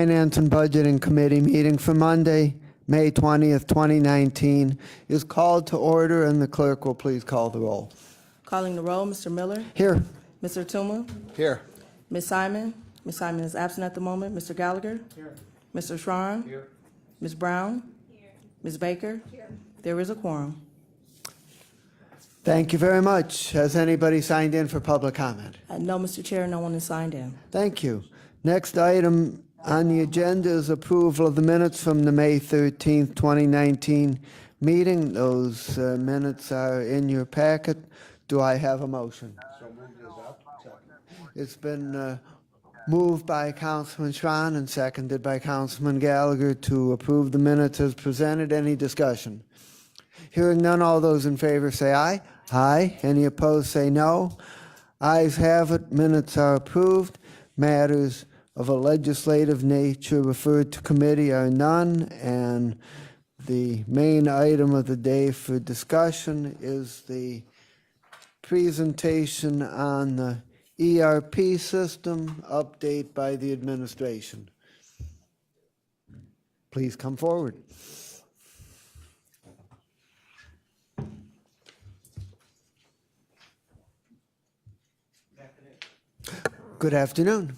Finance and Budgeting Committee meeting for Monday, May 20th, 2019 is called to order, and the clerk will please call the roll. Calling the roll, Mr. Miller. Here. Mr. Tuma. Here. Ms. Simon. Ms. Simon is absent at the moment. Mr. Gallagher. Here. Mr. Schran. Here. Ms. Brown. Here. Ms. Baker. Here. There is a quorum. Thank you very much. Has anybody signed in for public comment? No, Mr. Chair, no one is signed in. Thank you. Next item on the agenda is approval of the minutes from the May 13th, 2019 meeting. Those minutes are in your packet. Do I have a motion? So moved as up. Second. It's been moved by Councilman Schran and seconded by Councilman Gallagher to approve the minutes as presented. Any discussion? Hearing none, all those in favor say aye. Aye. Any opposed say no. Ayes have it. Minutes are approved. Matters of a legislative nature referred to committee are none, and the main item of the day for discussion is the presentation on the ERP system update by the administration. Please come forward. Good afternoon.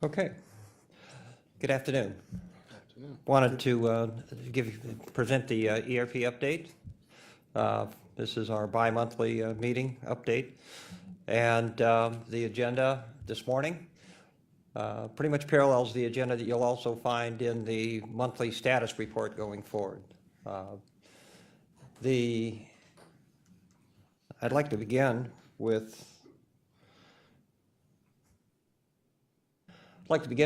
Okay. Good afternoon. Wanted to present the ERP update. This is our bi-monthly meeting update, and the agenda this morning pretty much parallels the agenda that you'll also find in the monthly status report going forward. I'd like to begin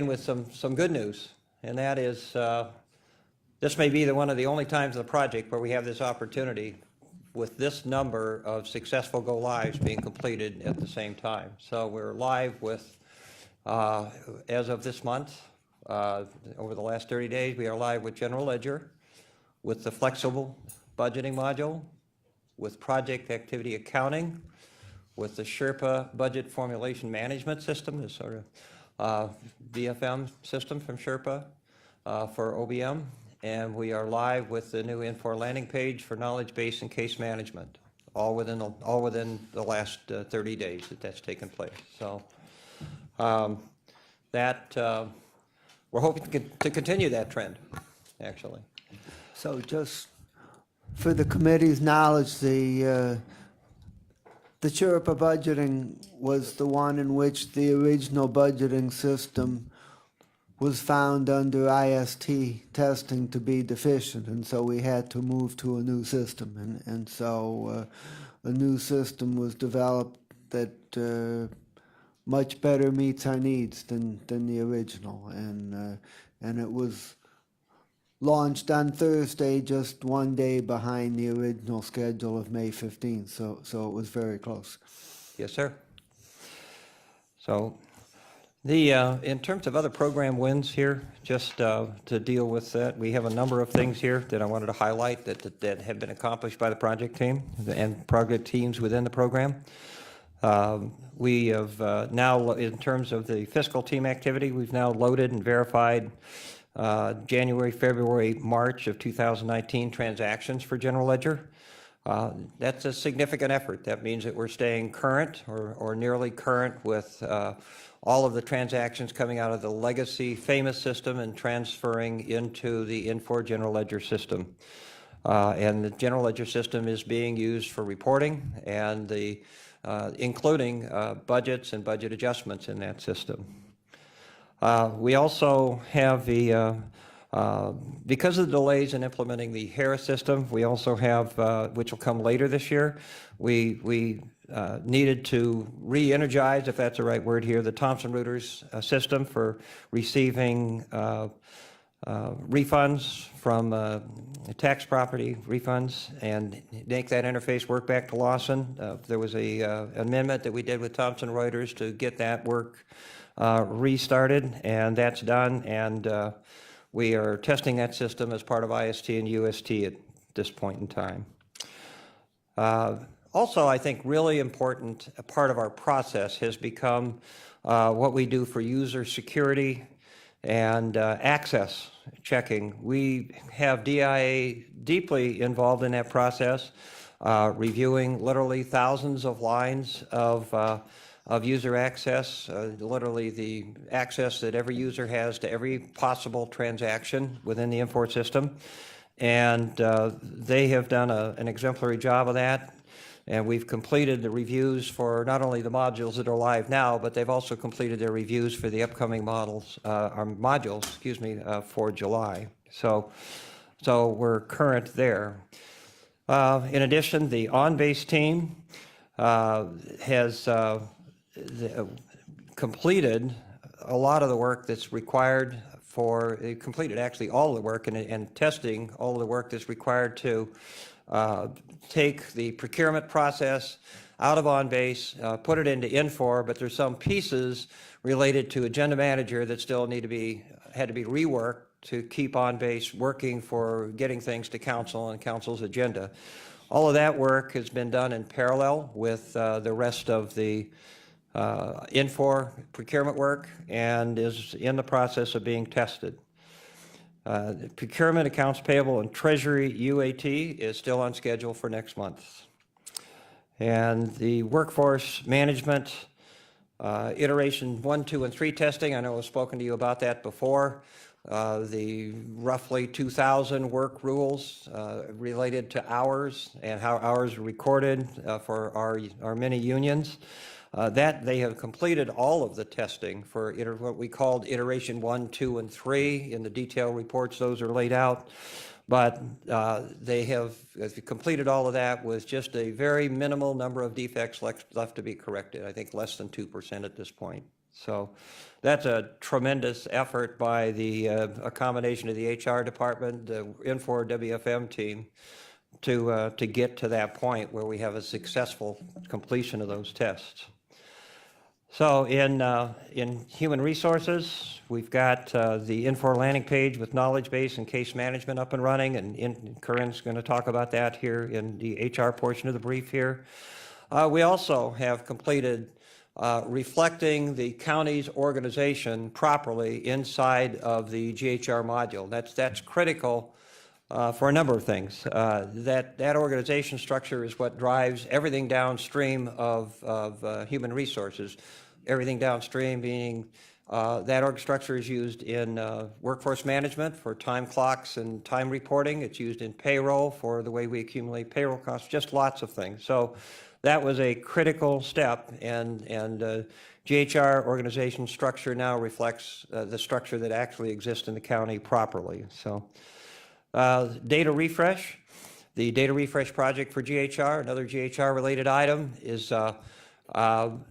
with some good news, and that is this may be one of the only times in the project where we have this opportunity with this number of successful go-lives being completed at the same time. So we're live with, as of this month, over the last 30 days, we are live with General Ledger, with the flexible budgeting module, with project activity accounting, with the Sherpa budget formulation management system, this sort of BFM system from Sherpa for OBM, and we are live with the new Infor landing page for knowledge base and case management, all within the last 30 days that's taken place. So we're hoping to continue that trend, actually. So just for the committee's knowledge, the Sherpa budgeting was the one in which the original budgeting system was found under IST testing to be deficient, and so we had to move to a new system, and so a new system was developed that much better meets our needs than the original, and it was launched on Thursday, just one day behind the original schedule of May 15th, so it was very close. Yes, sir. So in terms of other program wins here, just to deal with that, we have a number of things here that I wanted to highlight that have been accomplished by the project team and project teams within the program. We have now, in terms of the fiscal team activity, we've now loaded and verified January, February, March of 2019 transactions for General Ledger. That's a significant effort. That means that we're staying current or nearly current with all of the transactions coming out of the legacy famous system and transferring into the Infor General Ledger system. And the General Ledger system is being used for reporting and including budgets and budget adjustments in that system. We also have because of the delays in implementing the Harris system, we also have, which will come later this year, we needed to re-energize, if that's the right word here, the Thomson Reuters system for receiving refunds from tax property refunds and make that interface work back to Lawson. There was a amendment that we did with Thomson Reuters to get that work restarted, and that's done, and we are testing that system as part of IST and UST at this point in time. Also, I think really important, a part of our process has become what we do for user security and access checking. We have DIA deeply involved in that process, reviewing literally thousands of lines of user access, literally the access that every user has to every possible transaction within the Infor system. And they have done an exemplary job of that. And we've completed the reviews for not only the modules that are live now, but they've also completed their reviews for the upcoming modules, for July. So we're current there. In addition, the on-base team has completed a lot of the work that's required it completed actually all of the work and testing all of the work that's required to take the procurement process out of on-base, put it into Infor, but there's some pieces related to agenda manager that still had to be reworked to keep on-base working for getting things to council and council's agenda. All of that work has been done in parallel with the rest of the Infor procurement work and is in the process of being tested. The procurement, accounts payable, and treasury UAT is still on schedule for next month. And the workforce management iteration 1, 2, and 3 testing, I know I've spoken to you about that before. The roughly 2,000 work rules related to hours and how hours are recorded for our many unions. That they have completed all of the testing for what we called iteration 1, 2, and 3. In the detail reports, those are laid out. But they have completed all of that with just a very minimal number of defects left to be corrected. I think less than 2% at this point. So that's a tremendous effort by a combination of the HR department, the Infor WFM team, to get to that point where we have a successful completion of those tests. So in human resources, we've got the Infor landing page with knowledge base and case management up and running, and Corinne's going to talk about that here in the HR portion of the brief here. We also have completed reflecting the county's organization properly inside of the GHR module. That's critical for a number of things. That organization structure is what drives everything downstream of human resources. Everything downstream being that org structure is used in workforce management for time clocks and time reporting. It's used in payroll for the way we accumulate payroll costs, just lots of things. So that was a critical step, and GHR organization structure now reflects the structure that actually exists in the county properly. So data refresh, the data refresh project for GHR, another GHR related item is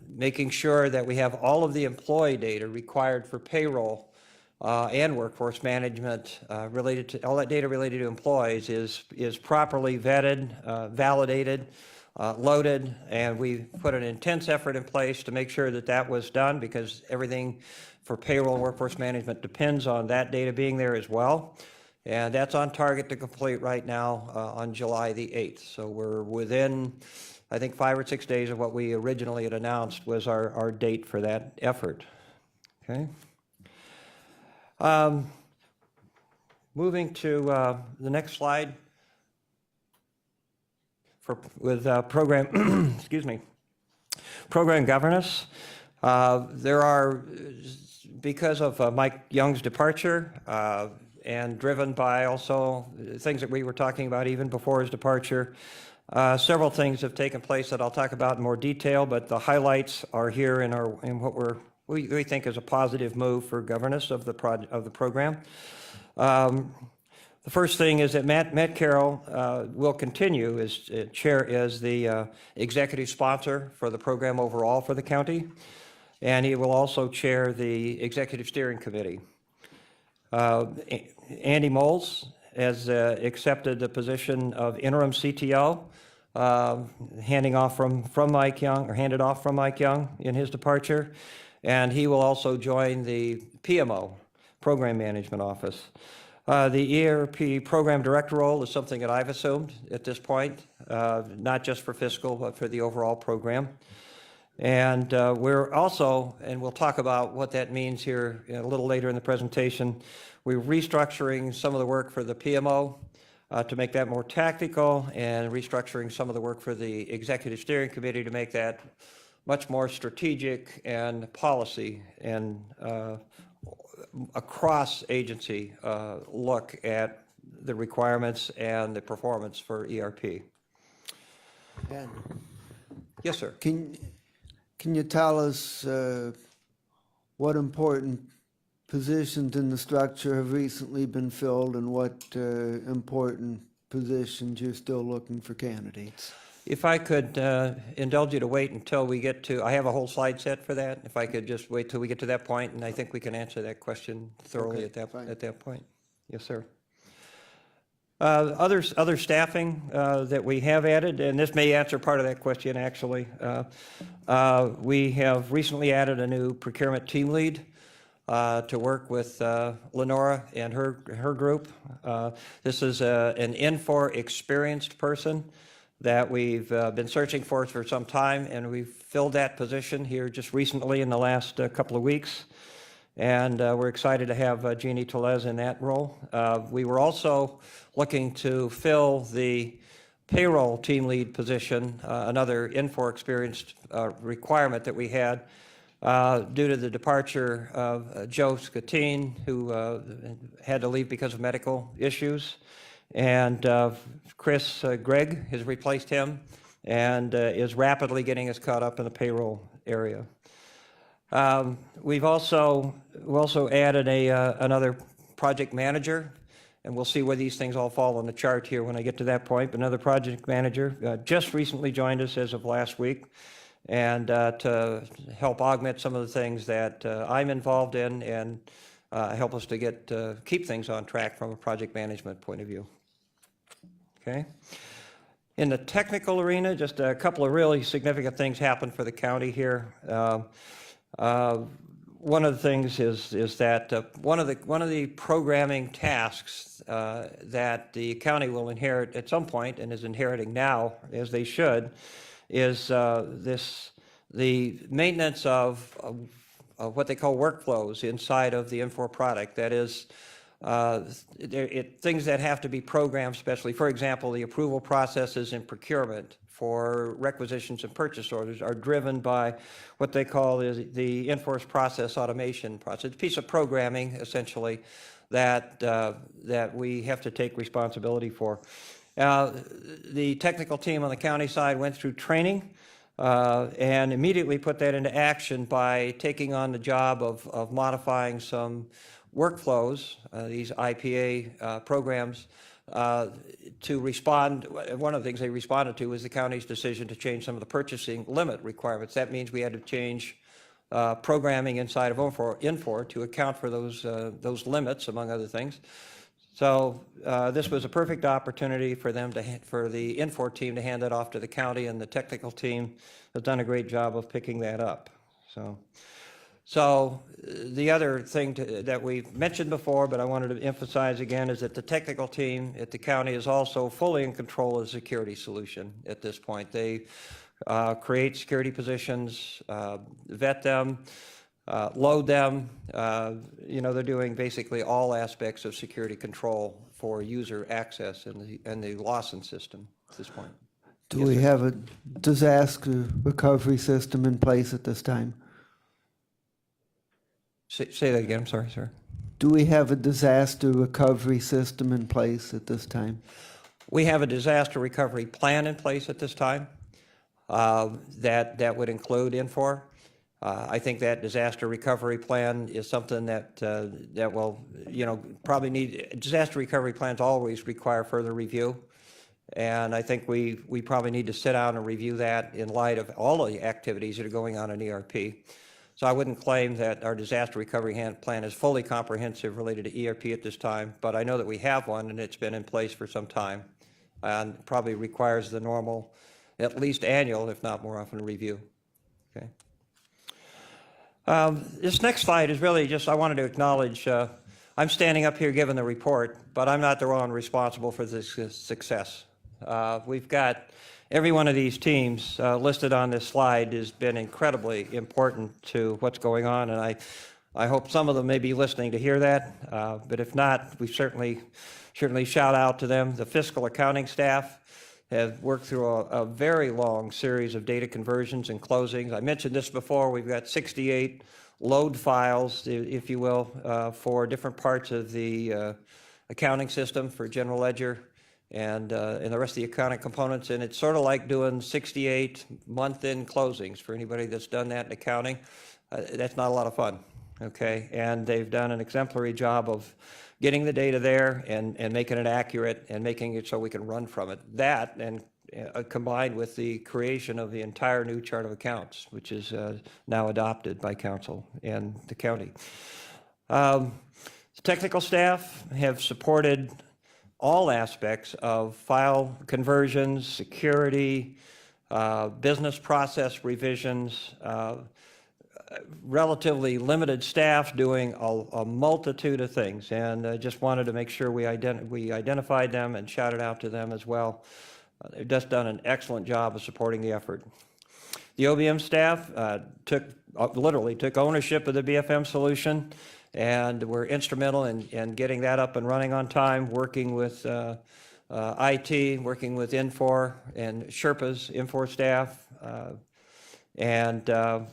making sure that we have all of the employee data required for payroll and workforce management related to all that data related to employees is properly vetted, validated, loaded, and we put an intense effort in place to make sure that was done, because everything for payroll and workforce management depends on that data being there as well. And that's on target to complete right now on July the 8th. So we're within, I think, 5 or 6 days of what we originally had announced was our date for that effort. Okay. Moving to the next slide with program, excuse me, program governance. There are, because of Mike Young's departure, and driven by also things that we were talking about even before his departure, several things have taken place that I'll talk about in more detail, but the highlights are here in what we think is a positive move for governance of the program. The first thing is that Matt Carroll will continue as the executive sponsor for the program overall for the county, and he will also chair the executive steering committee. Andy Moles has accepted the position of interim CTO, handed off from Mike Young in his departure, and he will also join the PMO, Program Management Office. The ERP Program Director role is something that I've assumed at this point, not just for fiscal, but for the overall program. And we're also, and we'll talk about what that means here a little later in the presentation, we're restructuring some of the work for the PMO to make that more tactical, and restructuring some of the work for the Executive Steering Committee to make that much more strategic and policy and across agency look at the requirements and the performance for ERP. And Yes, sir. can you tell us what important positions in the structure have recently been filled, and what important positions you're still looking for candidates? If I could indulge you to wait until we get to, I have a whole slide set for that. If I could just wait till we get to that point, and I think we can answer that question thoroughly Okay, at that point. Yes, sir. Other staffing that we have added, and this may answer part of that question actually. We have recently added a new procurement team lead to work with Lenora and her group. This is an Infor experienced person that we've been searching for some time, and we've filled that position here just recently in the last couple of weeks. And we're excited to have Jeannie Telez in that role. We were also looking to fill the payroll team lead position, another Infor experienced requirement that we had due to the departure of Joe Scatine, who had to leave because of medical issues. And Chris Gregg has replaced him and is rapidly getting us caught up in the payroll area. We've also added another project manager, and we'll see where these things all fall on the chart here when I get to that point. But another project manager just recently joined us as of last week, and to help augment some of the things that I'm involved in, and help us to keep things on track from a project management point of view. Okay. In the technical arena, just a couple of really significant things happened for the county here. One of the things is that one of the programming tasks that the county will inherit at some point, and is inheriting now, as they should, is the maintenance of what they call workflows inside of the Infor product. That is, things that have to be programmed specially. For example, the approval processes in procurement for requisitions and purchase orders are driven by what they call the Infor process automation process. It's a piece of programming, essentially, that we have to take responsibility for. The technical team on the county side went through training and immediately put that into action by taking on the job of modifying some workflows, these IPA programs, to respond. One of the things they responded to was the county's decision to change some of the purchasing limit requirements. That means we had to change programming inside of Infor to account for those limits, among other things. So this was a perfect opportunity for them for the Infor team to hand that off to the county, and the technical team has done a great job of picking that up. So the other thing that we've mentioned before, but I wanted to emphasize again, is that the technical team at the county is also fully in control of the security solution at this point. They create security positions, vet them, load them. They're doing basically all aspects of security control for user access in the Lawson system at this point. Do we have a disaster recovery system in place at this time? Say that again, I'm sorry, sir. Do we have a disaster recovery system in place at this time? We have a disaster recovery plan in place at this time that would include Infor. I think that disaster recovery plan is something that will, probably need, disaster recovery plans always require further review. And I think we probably need to sit down and review that in light of all of the activities that are going on in ERP. So I wouldn't claim that our disaster recovery plan is fully comprehensive related to ERP at this time, but I know that we have one, and it's been in place for some time, and probably requires the normal, at least annual, if not more often, review. Okay. This next slide is really just, I wanted to acknowledge, I'm standing up here giving the report, but I'm not the one responsible for this success. We've got every one of these teams listed on this slide has been incredibly important to what's going on, and I hope some of them may be listening to hear that, but if not, we certainly shout out to them. The fiscal accounting staff have worked through a very long series of data conversions and closings. I mentioned this before. We've got 68 load files, if you will, for different parts of the accounting system for general ledger and the rest of the accounting components. And it's sort of like doing 68 month-end closings for anybody that's done that in accounting. That's not a lot of fun, okay? And they've done an exemplary job of getting the data there and making it accurate and making it so we can run from it. That, and combined with the creation of the entire new chart of accounts, which is now adopted by council and the county. The technical staff have supported all aspects of file conversions, security, business process revisions, relatively limited staff doing a multitude of things, and I just wanted to make sure we identified them and shouted out to them as well. They've just done an excellent job of supporting the effort. The OBM staff literally took ownership of the BFM solution, and were instrumental in getting that up and running on time, working with IT, working with Infor and Sherpas, Infor staff, and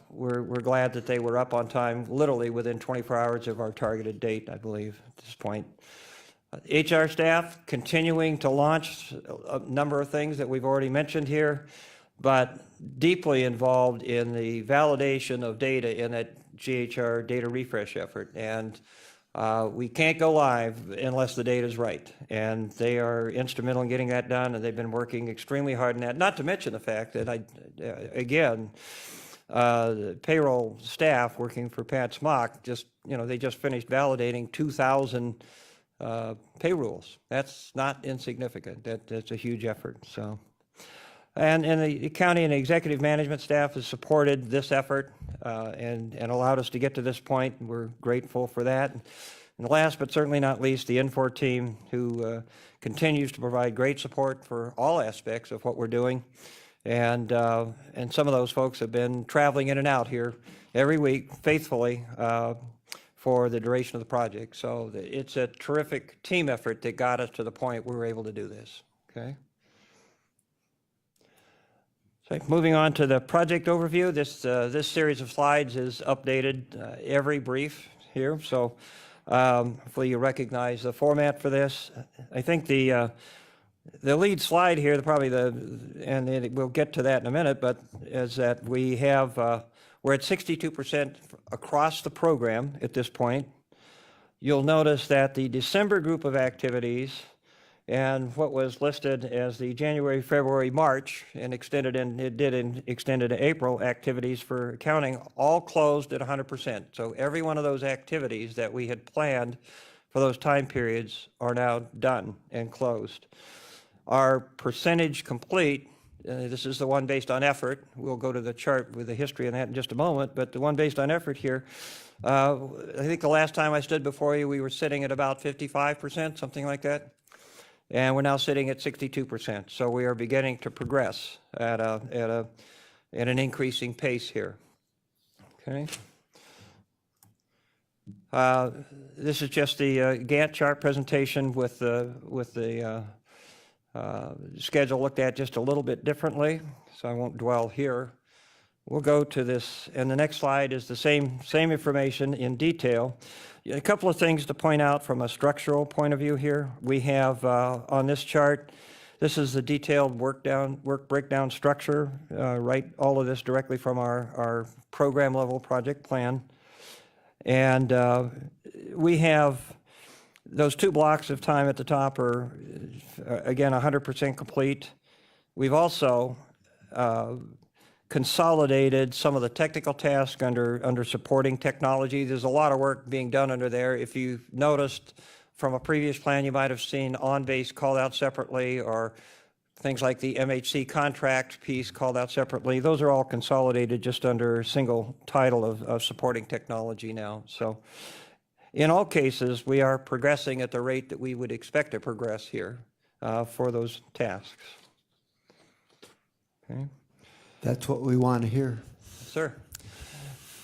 we're glad that they were up on time, literally within 24 hours of our targeted date, I believe, at this point. HR staff continuing to launch a number of things that we've already mentioned here, but deeply involved in the validation of data in that GHR data refresh effort. And we can't go live unless the data is right. And they are instrumental in getting that done, and they've been working extremely hard on that. Not to mention the fact that, the payroll staff working for Pat Smock they just finished validating 2,000 payrolls. That's not insignificant. That's a huge effort. So, and the county and the executive management staff has supported this effort and allowed us to get to this point. We're grateful for that. And last but certainly not least, the Infor team, who continues to provide great support for all aspects of what we're doing. And some of those folks have been traveling in and out here every week faithfully for the duration of the project. So it's a terrific team effort that got us to the point we were able to do this, okay? So moving on to the project overview, this series of slides is updated every brief here. So hopefully you recognize the format for this. I think the lead slide here, and we'll get to that in a minute, but is that we have, we're at 62% across the program at this point. You'll notice that the December group of activities and what was listed as the January, February, March, and extended to April activities for accounting all closed at 100%. So every one of those activities that we had planned for those time periods are now done and closed. Our percentage complete, this is the one based on effort. We'll go to the chart with the history of that in just a moment, but the one based on effort here, I think the last time I stood before you, we were sitting at about 55%, something like that. And we're now sitting at 62%. So we are beginning to progress at an increasing pace here. Okay. This is just the Gantt chart presentation with the schedule looked at just a little bit differently, so I won't dwell here. We'll go to this, and the next slide is the same information in detail. A couple of things to point out from a structural point of view here. We have on this chart, this is the detailed work breakdown structure, right? All of this directly from our program level project plan. And we have those two blocks of time at the top are, again, 100% complete. We've also consolidated some of the technical tasks under supporting technology. There's a lot of work being done under there. If you've noticed from a previous plan, you might have seen on-base called out separately, or things like the MHC contract piece called out separately. Those are all consolidated just under a single title of supporting technology now. So in all cases, we are progressing at the rate that we would expect to progress here for those tasks. Okay. That's what we want to hear. Sir,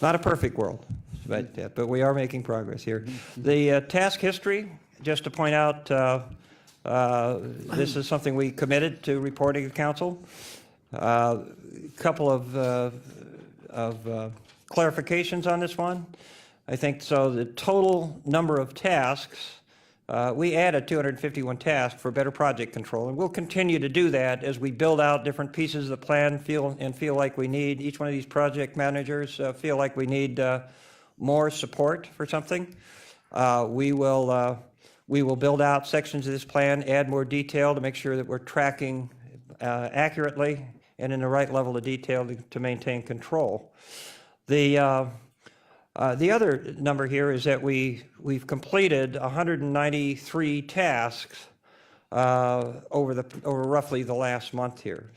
not a perfect world, but we are making progress here. The task history, just to point out, this is something we committed to reporting to council. A couple of clarifications on this one. I think so. The total number of tasks, we added 251 tasks for better project control, and we'll continue to do that as we build out different pieces of the plan. Feel like we need, each one of these project managers feel like we need more support for something. We will build out sections of this plan, add more detail to make sure that we're tracking accurately and in the right level of detail to maintain control. The other number here is that we've completed 193 tasks over roughly the last month here.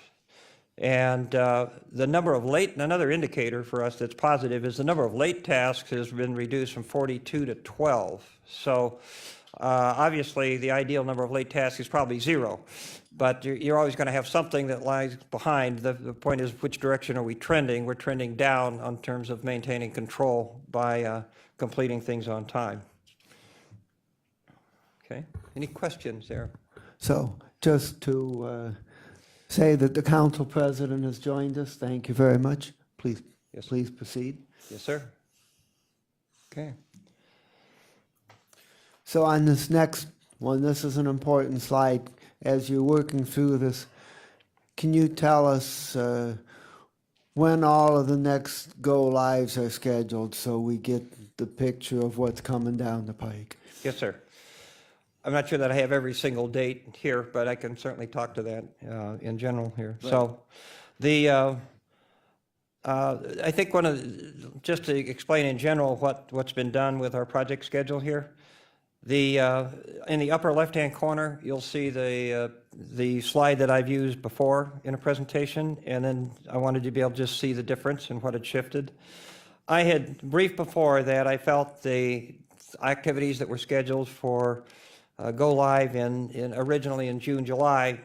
And the number of another indicator for us that's positive is the number of late tasks has been reduced from 42 to 12. So obviously the ideal number of late tasks is probably 0, but you're always going to have something that lies behind. The point is, which direction are we trending? We're trending down in terms of maintaining control by completing things on time. Okay, any questions there? So just to say that the council president has joined us. Thank you very much. Please, Yes. please proceed. Yes, sir. Okay. So on this next one, this is an important slide. As you're working through this, can you tell us when all of the next go-lives are scheduled so we get the picture of what's coming down the pike? Yes, sir. I'm not sure that I have every single date here, but I can certainly talk to that in general here. Right. So I think just to explain in general what's been done with our project schedule here, in the upper left-hand corner, you'll see the slide that I've used before in a presentation, and then I wanted you to be able to just see the difference and what had shifted. I had briefed before that I felt the activities that were scheduled for go live originally in June, July,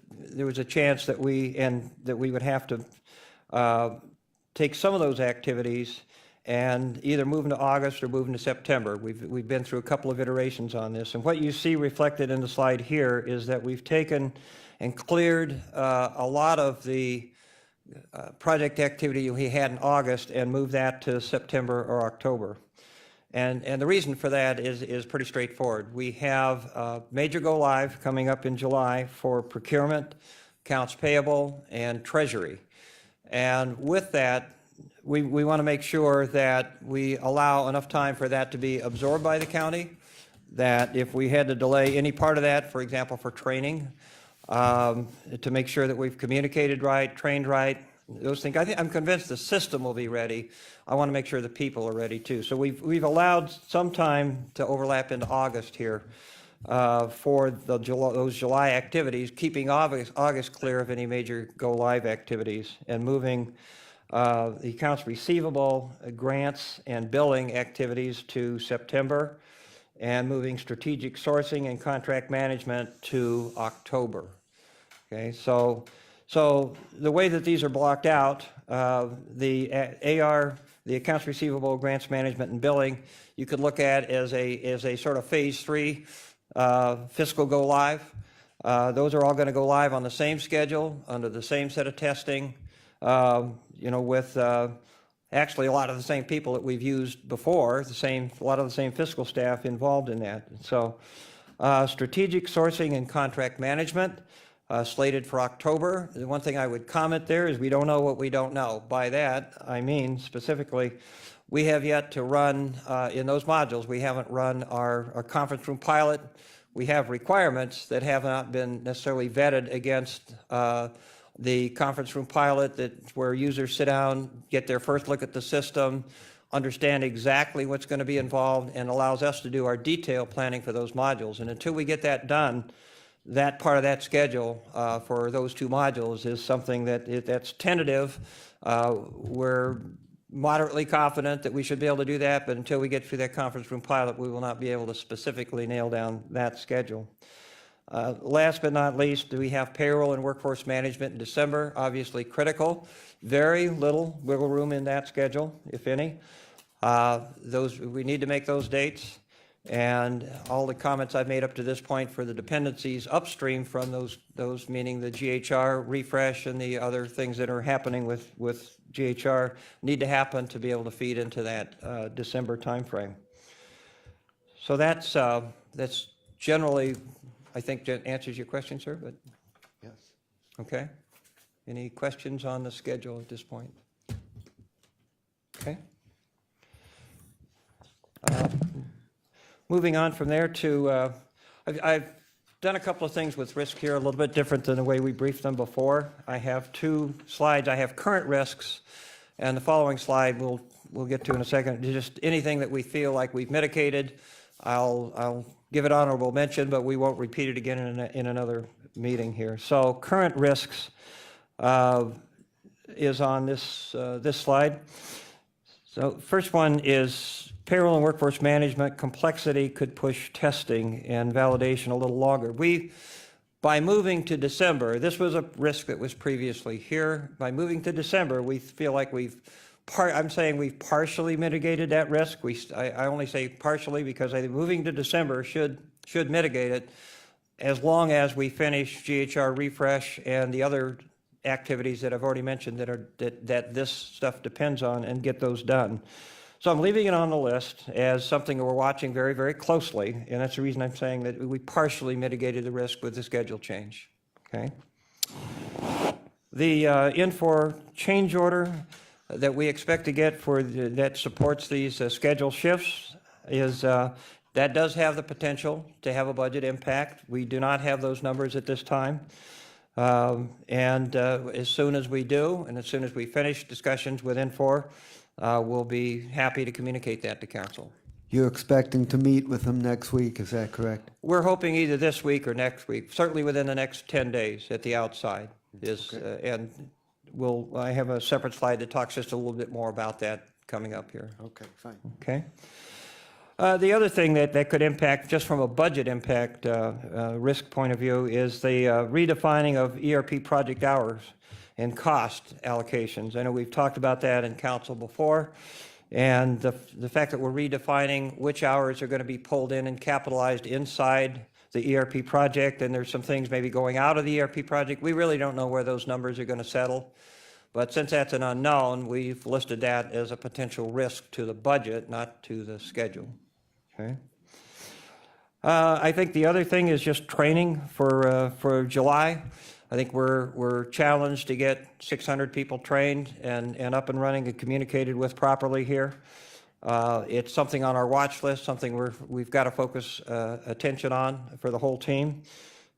there was a chance that we would have to take some of those activities and either move into August or move into September. We've been through a couple of iterations on this, and what you see reflected in the slide here is that we've taken and cleared a lot of the project activity we had in August and moved that to September or October. And the reason for that is pretty straightforward. We have a major go live coming up in July for procurement, accounts payable, and treasury. And with that, we want to make sure that we allow enough time for that to be absorbed by the county, that if we had to delay any part of that, for example, for training, to make sure that we've communicated right, trained right, those things. I'm convinced the system will be ready. I want to make sure the people are ready too. So we've allowed some time to overlap into August here for those July activities, keeping August clear of any major go-live activities and moving the accounts receivable, grants, and billing activities to September, and moving strategic sourcing and contract management to October. Okay, so the way that these are blocked out, the AR, the accounts receivable, grants management, and billing, you could look at as a sort of phase 3 fiscal go live. Those are all going to go live on the same schedule, under the same set of testing, with actually a lot of the same people that we've used before, a lot of the same fiscal staff involved in that. So strategic sourcing and contract management, slated for October. The one thing I would comment there is we don't know what we don't know. By that, I mean specifically, we have yet to run, in those modules, we haven't run our conference room pilot. We have requirements that have not been necessarily vetted against the conference room pilot, that's where users sit down, get their first look at the system, understand exactly what's going to be involved, and allows us to do our detailed planning for those modules. And until we get that done, that part of that schedule for those 2 modules is something that's tentative. We're moderately confident that we should be able to do that, but until we get through that conference room pilot, we will not be able to specifically nail down that schedule. Last but not least, we have payroll and workforce management in December, obviously critical. Very little wiggle room in that schedule, if any. We need to make those dates, and all the comments I've made up to this point for the dependencies upstream from those meaning the GHR refresh and the other things that are happening with GHR need to happen to be able to feed into that December timeframe. So that's generally, I think, that answers your question, sir. But Yes. okay. Any questions on the schedule at this point? Okay. Moving on from there to, I've done a couple of things with risk here, a little bit different than the way we briefed them before. I have 2 slides. I have current risks, and the following slide we'll get to in a second. Just anything that we feel like we've mitigated, I'll give it honorable mention, but we won't repeat it again in another meeting here. So current risks is on this slide. So first one is payroll and workforce management complexity could push testing and validation a little longer. By moving to December, this was a risk that was previously here. By moving to December, we feel like I'm saying we've partially mitigated that risk. I only say partially because I think moving to December should mitigate it as long as we finish GHR refresh and the other activities that I've already mentioned that this stuff depends on, and get those done. So I'm leaving it on the list as something that we're watching very, very closely, and that's the reason I'm saying that we partially mitigated the risk with the schedule change. Okay. The Infor change order that we expect to get that supports these schedule shifts is that does have the potential to have a budget impact. We do not have those numbers at this time. As soon as we do, and as soon as we finish discussions with Infor, we'll be happy to communicate that to council. You're expecting to meet with them next week, is that correct? We're hoping either this week or next week, certainly within the next 10 days at the outside. And I have a separate slide that talks just a little bit more about that coming up here. Okay, fine. Okay. The other thing that could impact, just from a budget impact risk point of view, is the redefining of ERP project hours and cost allocations. I know we've talked about that in council before, and the fact that we're redefining which hours are going to be pulled in and capitalized inside the ERP project, and there's some things maybe going out of the ERP project. We really don't know where those numbers are going to settle. But since that's an unknown, we've listed that as a potential risk to the budget, not to the schedule. Okay. I think the other thing is just training for July. I think we're challenged to get 600 people trained and up and running and communicated with properly here. It's something on our watch list, something we've got to focus attention on for the whole team,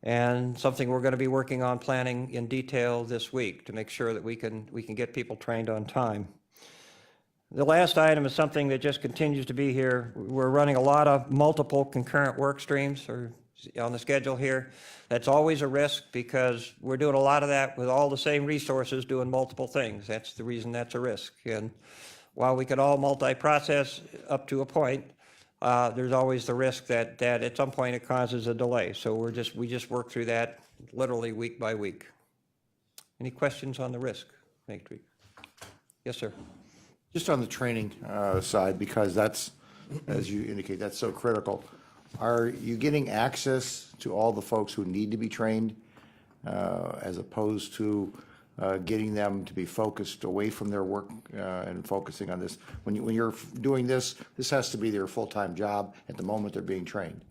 and something we're going to be working on planning in detail this week to make sure that we can get people trained on time. The last item is something that just continues to be here. We're running a lot of multiple concurrent work streams on the schedule here. That's always a risk because we're doing a lot of that with all the same resources doing multiple things. That's the reason that's a risk. And while we could all multi-process up to a point, there's always the risk that at some point it causes a delay. So we just work through that literally week by week. Any questions on the risk matrix? Yes, sir. Just on the training side, because that's, as you indicate, that's so critical. Are you getting access to all the folks who need to be trained as opposed to getting them to be focused away from their work and focusing on this? When you're doing this, this has to be their full-time job at the moment they're being trained.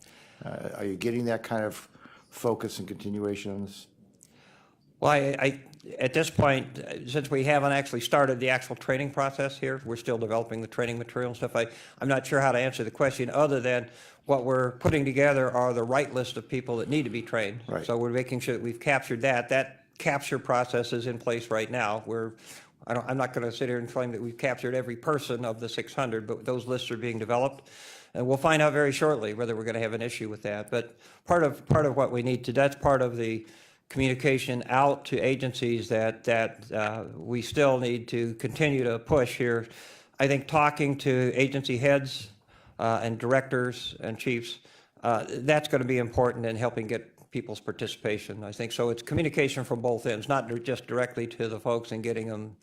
Are you getting that kind of focus and continuation on this? Well, I at this point, since we haven't actually started the actual training process here, we're still developing the training material and stuff. I'm not sure how to answer the question other than what we're putting together are the right list of people that need to be trained. Right. So we're making sure that we've captured that. capture processes in place right now. I'm not going to sit here and claim that we've captured every person of the 600, but those lists are being developed. And we'll find out very shortly whether we're going to have an issue with that. But part of what we need to, that's part of the communication out to agencies that we still need to continue to push here. I think talking to agency heads and directors and chiefs, that's going to be important in helping get people's participation. I think so. It's communication from both ends, not just directly to the folks and getting them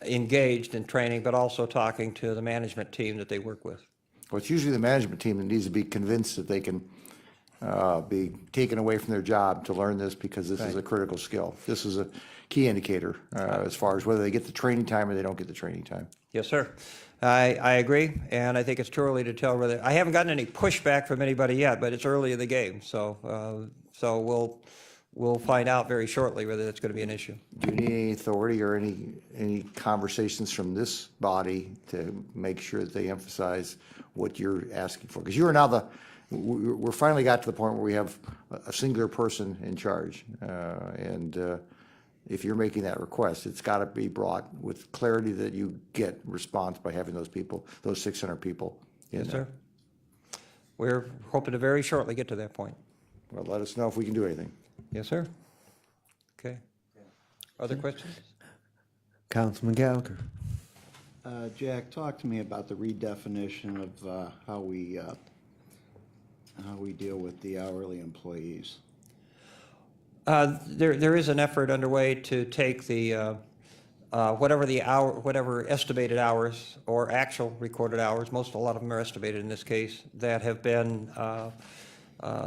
engaged in training, but also talking to the management team that they work with. Well, it's usually the management team that needs to be convinced that they can be taken away from their job to learn this, because this is a critical skill. This is a key indicator as far as whether they get the training time or they don't get the training time. Yes, sir. I agree, and I think it's too early to tell whether, I haven't gotten any pushback from anybody yet, but it's early in the game, so we'll find out very shortly whether that's going to be an issue. Do you need any authority or any conversations from this body to make sure that they emphasize what you're asking for? Because you are now we're finally got to the point where we have a singular person in charge, and if you're making that request, it's got to be brought with clarity that you get response by having those people, those 600 people. Yes, sir. We're hoping to very shortly get to that point. Well, let us know if we can do anything. Yes, sir. Okay. Other questions? Councilman Gallagher. Jack, talk to me about the redefinition of how we deal with the hourly employees. There is an effort underway to take the whatever estimated hours or actual recorded hours, a lot of them are estimated in this case, that have been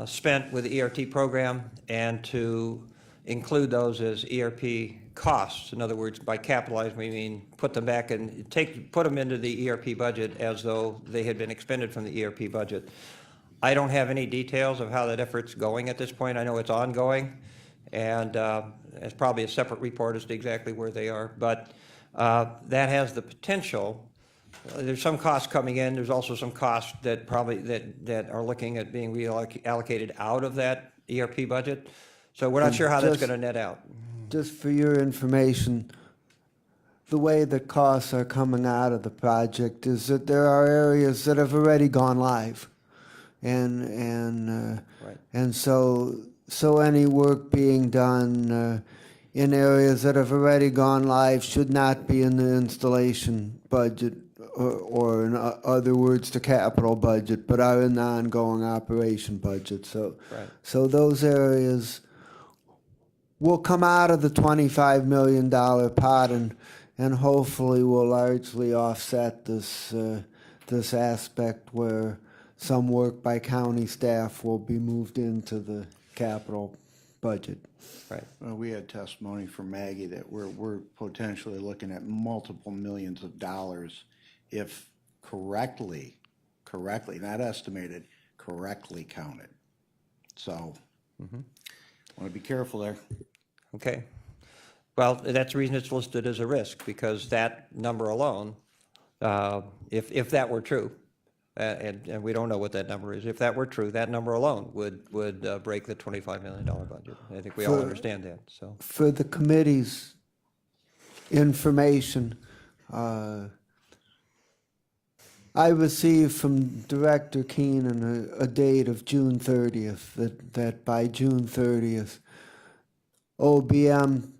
spent with the ERT program, and to include those as ERP costs. In other words, by capitalized, we mean put them back and put them into the ERP budget as though they had been expended from the ERP budget. I don't have any details of how that effort's going at this point. I know it's ongoing, and it's probably a separate report as to exactly where they are. But that has the potential. There's some costs coming in. There's also some costs that that are looking at being reallocated out of that ERP budget. So we're not sure how that's going to net out. Just for your information, the way the costs are coming out of the project is that there are areas that have already gone live, and so any work being done in areas that have already gone live should not be in the installation budget, or in other words, the capital budget, but are in the ongoing operation budget. So, so those areas will come out of the $25 million pot, and hopefully will largely offset this this aspect where some work by county staff will be moved into the capital budget. Right. Well, we had testimony from Maggie that we're potentially looking at multiple millions of dollars if correctly, not estimated, correctly counted. So, want to be careful there. Okay. Well, that's the reason it's listed as a risk, because that number alone, if that were true, and we don't know what that number is, if that were true, that number alone would break the $25 million budget. I think we all understand that. So for the committee's information, I received from Director Keenan a date of June 30th, that by June 30th, OBM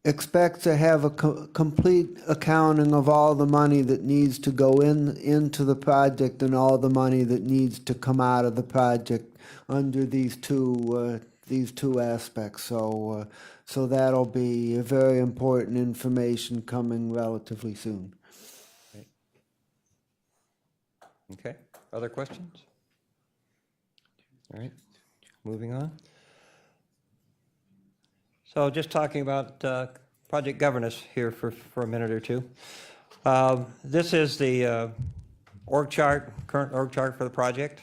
expects to have a complete accounting of all the money that needs to go into the project and all the money that needs to come out of the project under these two aspects. So so that'll be a very important information coming relatively soon. okay. Other questions? All right. Moving on. So just talking about project governance here for a minute or two. This is the current org chart for the project.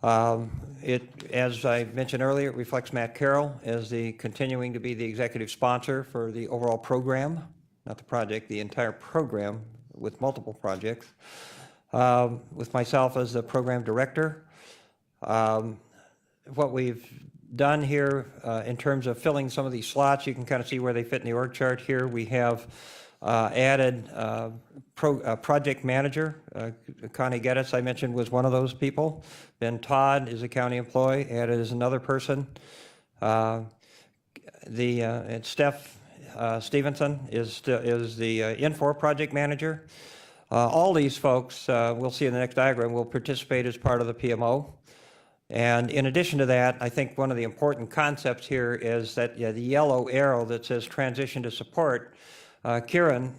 As I mentioned earlier, it reflects Matt Carroll as continuing to be the executive sponsor for the overall program, not the project, the entire program with multiple projects, with myself as the program director. What we've done here in terms of filling some of these slots. You can kind of see where they fit in the org chart here. We have added project manager. Connie Geddes, I mentioned, was one of those people. Ben Todd is a county employee, added as another person. And Steph Stevenson is the Infor project manager. All these folks, we'll see in the next diagram, will participate as part of the PMO. And in addition to that, I think one of the important concepts here is that the yellow arrow that says transition to support, Kieran,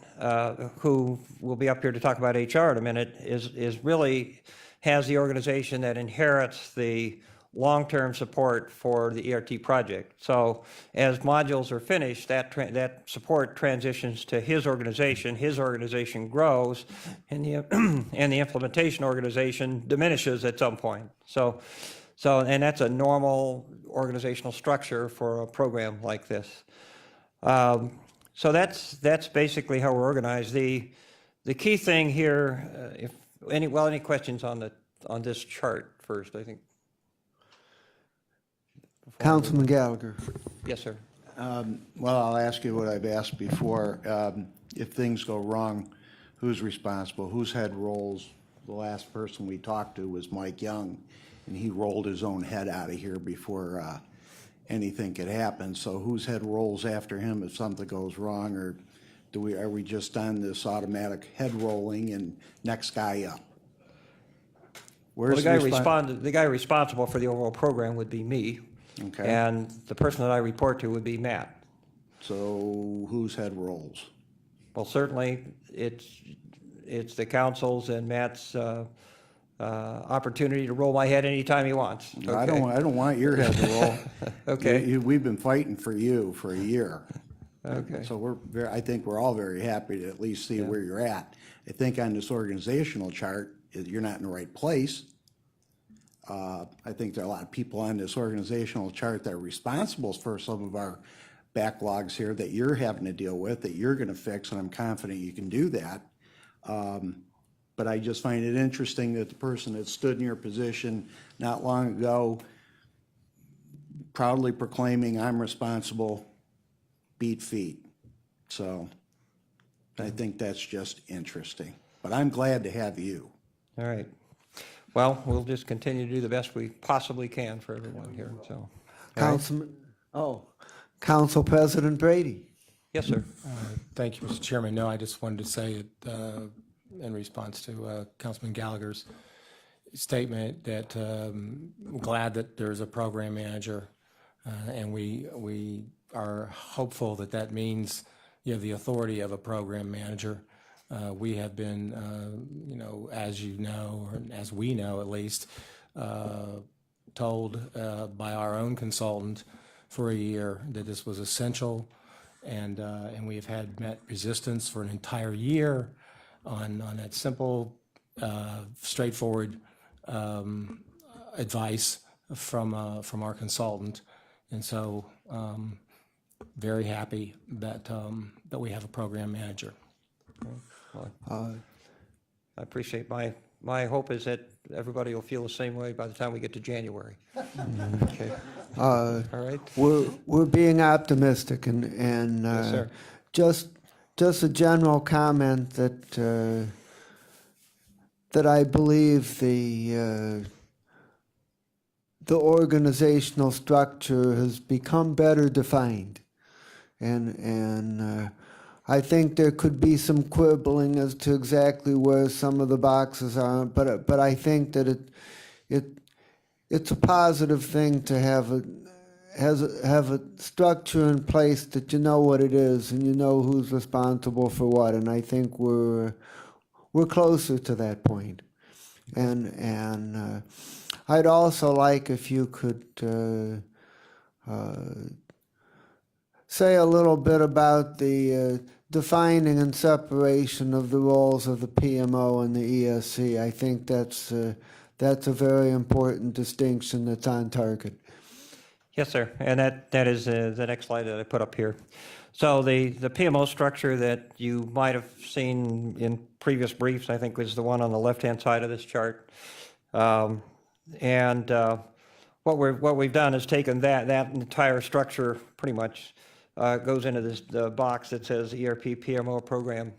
who will be up here to talk about HR in a minute, is really has the organization that inherits the long-term support for the ERT project. So as modules are finished, that support transitions to his organization grows, and the implementation organization diminishes at some point. So and that's a normal organizational structure for a program like this. So that's basically how we're organized. The key thing here, any questions on this chart first, I think. Councilman Gallagher. Yes, sir. Well, I'll ask you what I've asked before. If things go wrong, who's responsible? Whose head rolls? The last person we talked to was Mike Young, and he rolled his own head out of here before anything could happen. So whose head rolls after him if something goes wrong, or are we just on this automatic head rolling and next guy up? Well, the guy responsible for the overall program would be me. Okay. And the person that I report to would be Matt. So whose head rolls? Well, certainly it's the council's and Matt's opportunity to roll my head anytime he wants. Okay? I don't want your head to roll. Okay. We've been fighting for you for a year. Okay. So I think we're all very happy to at least see where you're at. I think on this organizational chart, you're not in the right place. I think there are a lot of people on this organizational chart that are responsible for some of our backlogs here that you're having to deal with, that you're going to fix, and I'm confident you can do that. But I just find it interesting that the person that stood in your position not long ago, proudly proclaiming I'm responsible, beat feet. So I think that's just interesting. But I'm glad to have you. All right. Well, we'll just continue to do the best we possibly can for everyone here, so. Council President Brady. Yes, sir. Thank you, Mr. Chairman. No, I just wanted to say in response to Councilman Gallagher's statement that I'm glad that there's a program manager, and we are hopeful that that means you have the authority of a program manager. We have been, as you know, or as we know at least, told by our own consultant for a year that this was essential, and we have met resistance for an entire year on that simple, straightforward advice from our consultant, and so very happy that we have a program manager. I appreciate my hope is that everybody will feel the same way by the time we get to January. Okay. All right. We're being optimistic, and Yes, sir. just a general comment that I believe the organizational structure has become better defined, and I think there could be some quibbling as to exactly where some of the boxes are, but I think that it's a positive thing to have a structure in place that you know what it is and you know who's responsible for what, and I think we're closer to that point. And I'd also like if you could say a little bit about the defining and separation of the roles of the PMO and the ESC. I think that's a very important distinction that's on target. Yes, sir. And that is the next slide that I put up here. So the PMO structure that you might have seen in previous briefs, I think, was the one on the left-hand side of this chart. what we've done is taken that entire structure pretty much goes into this the box that says ERP PMO program.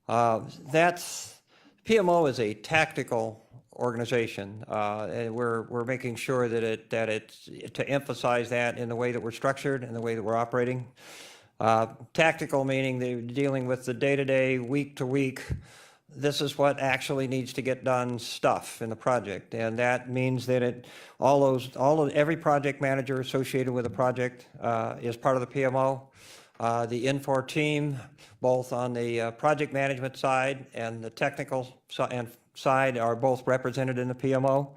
PMO is a tactical organization, and we're making sure that it's to emphasize that in the way that we're structured and the way that we're operating. Tactical meaning they're dealing with the day-to-day, week-to-week. This is what actually needs to get done stuff in the project, and that means that every project manager associated with a project is part of the PMO. The Infor team, both on the project management side and the technical side, are both represented in the PMO.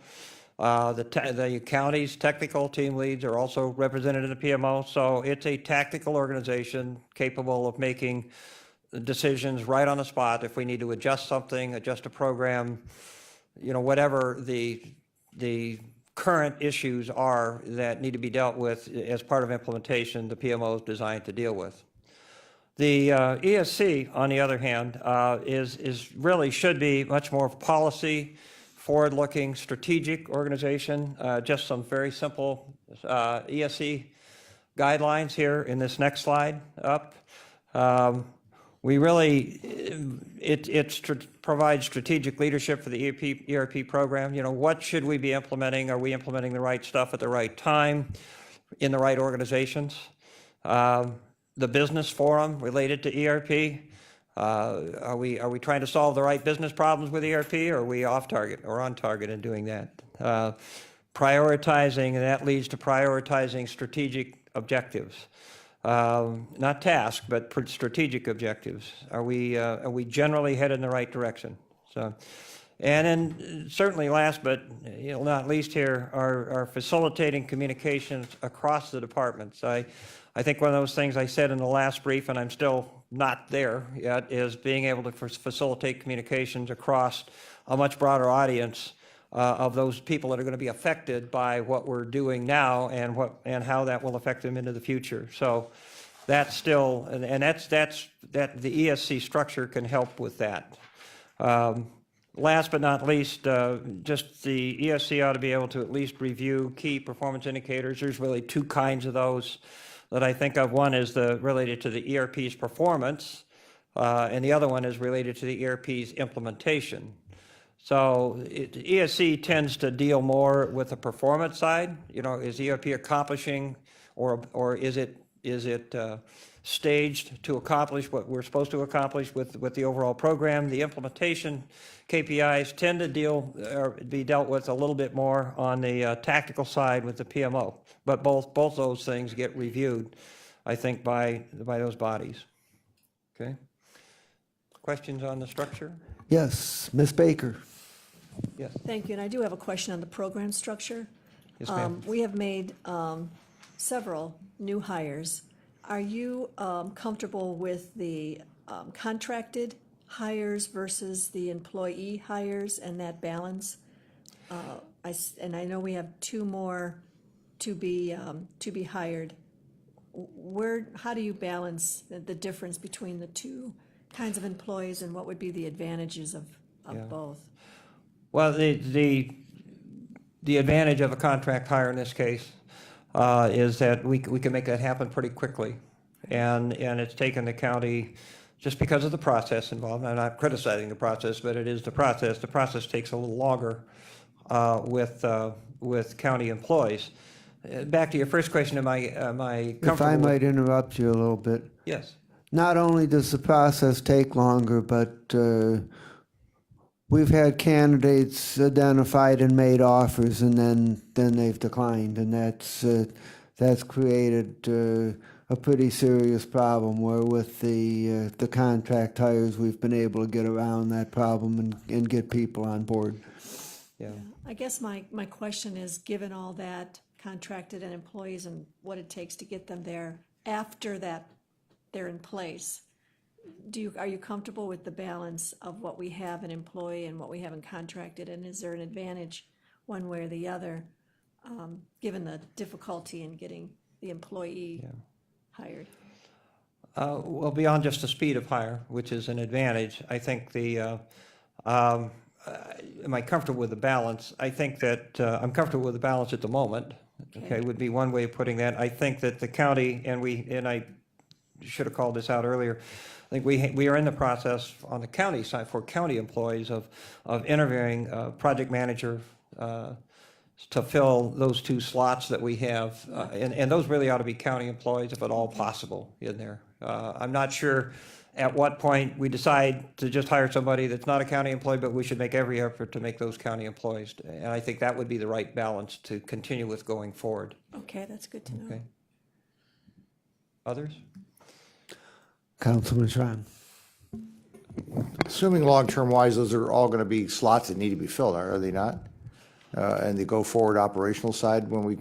The county's technical team leads are also represented in the PMO. So it's a tactical organization capable of making decisions right on the spot if we need to adjust something, adjust a program, whatever the current issues are that need to be dealt with as part of implementation, the PMO is designed to deal with. The ESC, on the other hand, is really should be much more policy, forward-looking, strategic organization. Just some very simple ESC guidelines here in this next slide up. We really, it provides strategic leadership for the ERP program. What should we be implementing? Are we implementing the right stuff at the right time in the right organizations? The business forum related to ERP. Are we trying to solve the right business problems with ERP, or are we off target or on target in doing that? Prioritizing, and that leads to prioritizing strategic objectives. Not tasks, but strategic objectives. Are we generally headed in the right direction? So, and then certainly last but not least here are facilitating communications across the departments. I think one of those things I said in the last brief, and I'm still not there yet, is being able to facilitate communications across a much broader audience of those people that are going to be affected by what we're doing now and how that will affect them into the future. So that's still, and that's the ESC structure can help with that. Last but not least, just the ESC ought to be able to at least review key performance indicators. There's really two kinds of those that I think of. One is related to the ERP's performance, and the other one is related to the ERP's implementation. So ESC tends to deal more with the performance side. Is ERP accomplishing, or is it staged to accomplish what we're supposed to accomplish with the overall program? The implementation KPIs tend to be dealt with a little bit more on the tactical side with the PMO, but both those things get reviewed, I think, by those bodies. Okay. Questions on the structure? Yes, Ms. Baker. Yes. Thank you, and I do have a question on the program structure. Yes, ma'am. We have made several new hires. Are you comfortable with the contracted hires versus the employee hires and that balance? And I know we have two more to be hired. How do you balance the difference between the two kinds of employees, and what would be the advantages of both? Well, the advantage of a contract hire in this case is that we can make that happen pretty quickly, and it's taken the county, just because of the process involved. I'm not criticizing the process, but it is the process. The process takes a little longer with county employees. Back to your first question, am I comfortable? If I might interrupt you a little bit. Yes. Not only does the process take longer, but we've had candidates identified and made offers, and then they've declined, and that's created a pretty serious problem, where with the contract hires, we've been able to get around that problem and get people on board. Yeah. I guess my question is, given all that contracted and employees and what it takes to get them there, after that they're in place, are you comfortable with the balance of what we have in employee and what we have in contracted? And is there an advantage one way or the other, given the difficulty in getting the employee hired? Well, beyond just the speed of hire, which is an advantage, I think am I comfortable with the balance? I think that I'm comfortable with the balance at the moment. Okay, would be one way of putting that. I think that the county, and I should have called this out earlier, I think we are in the process on the county side for county employees of interviewing a project manager to fill those 2 slots that we have. And those really ought to be county employees if at all possible in there. I'm not sure at what point we decide to just hire somebody that's not a county employee, but we should make every effort to make those county employees. And I think that would be the right balance to continue with going forward. Okay, that's good to know. Okay. Others? Councilman Tran. Assuming long-term wise, those are all going to be slots that need to be filled, are they not? And the go-forward operational side, when we,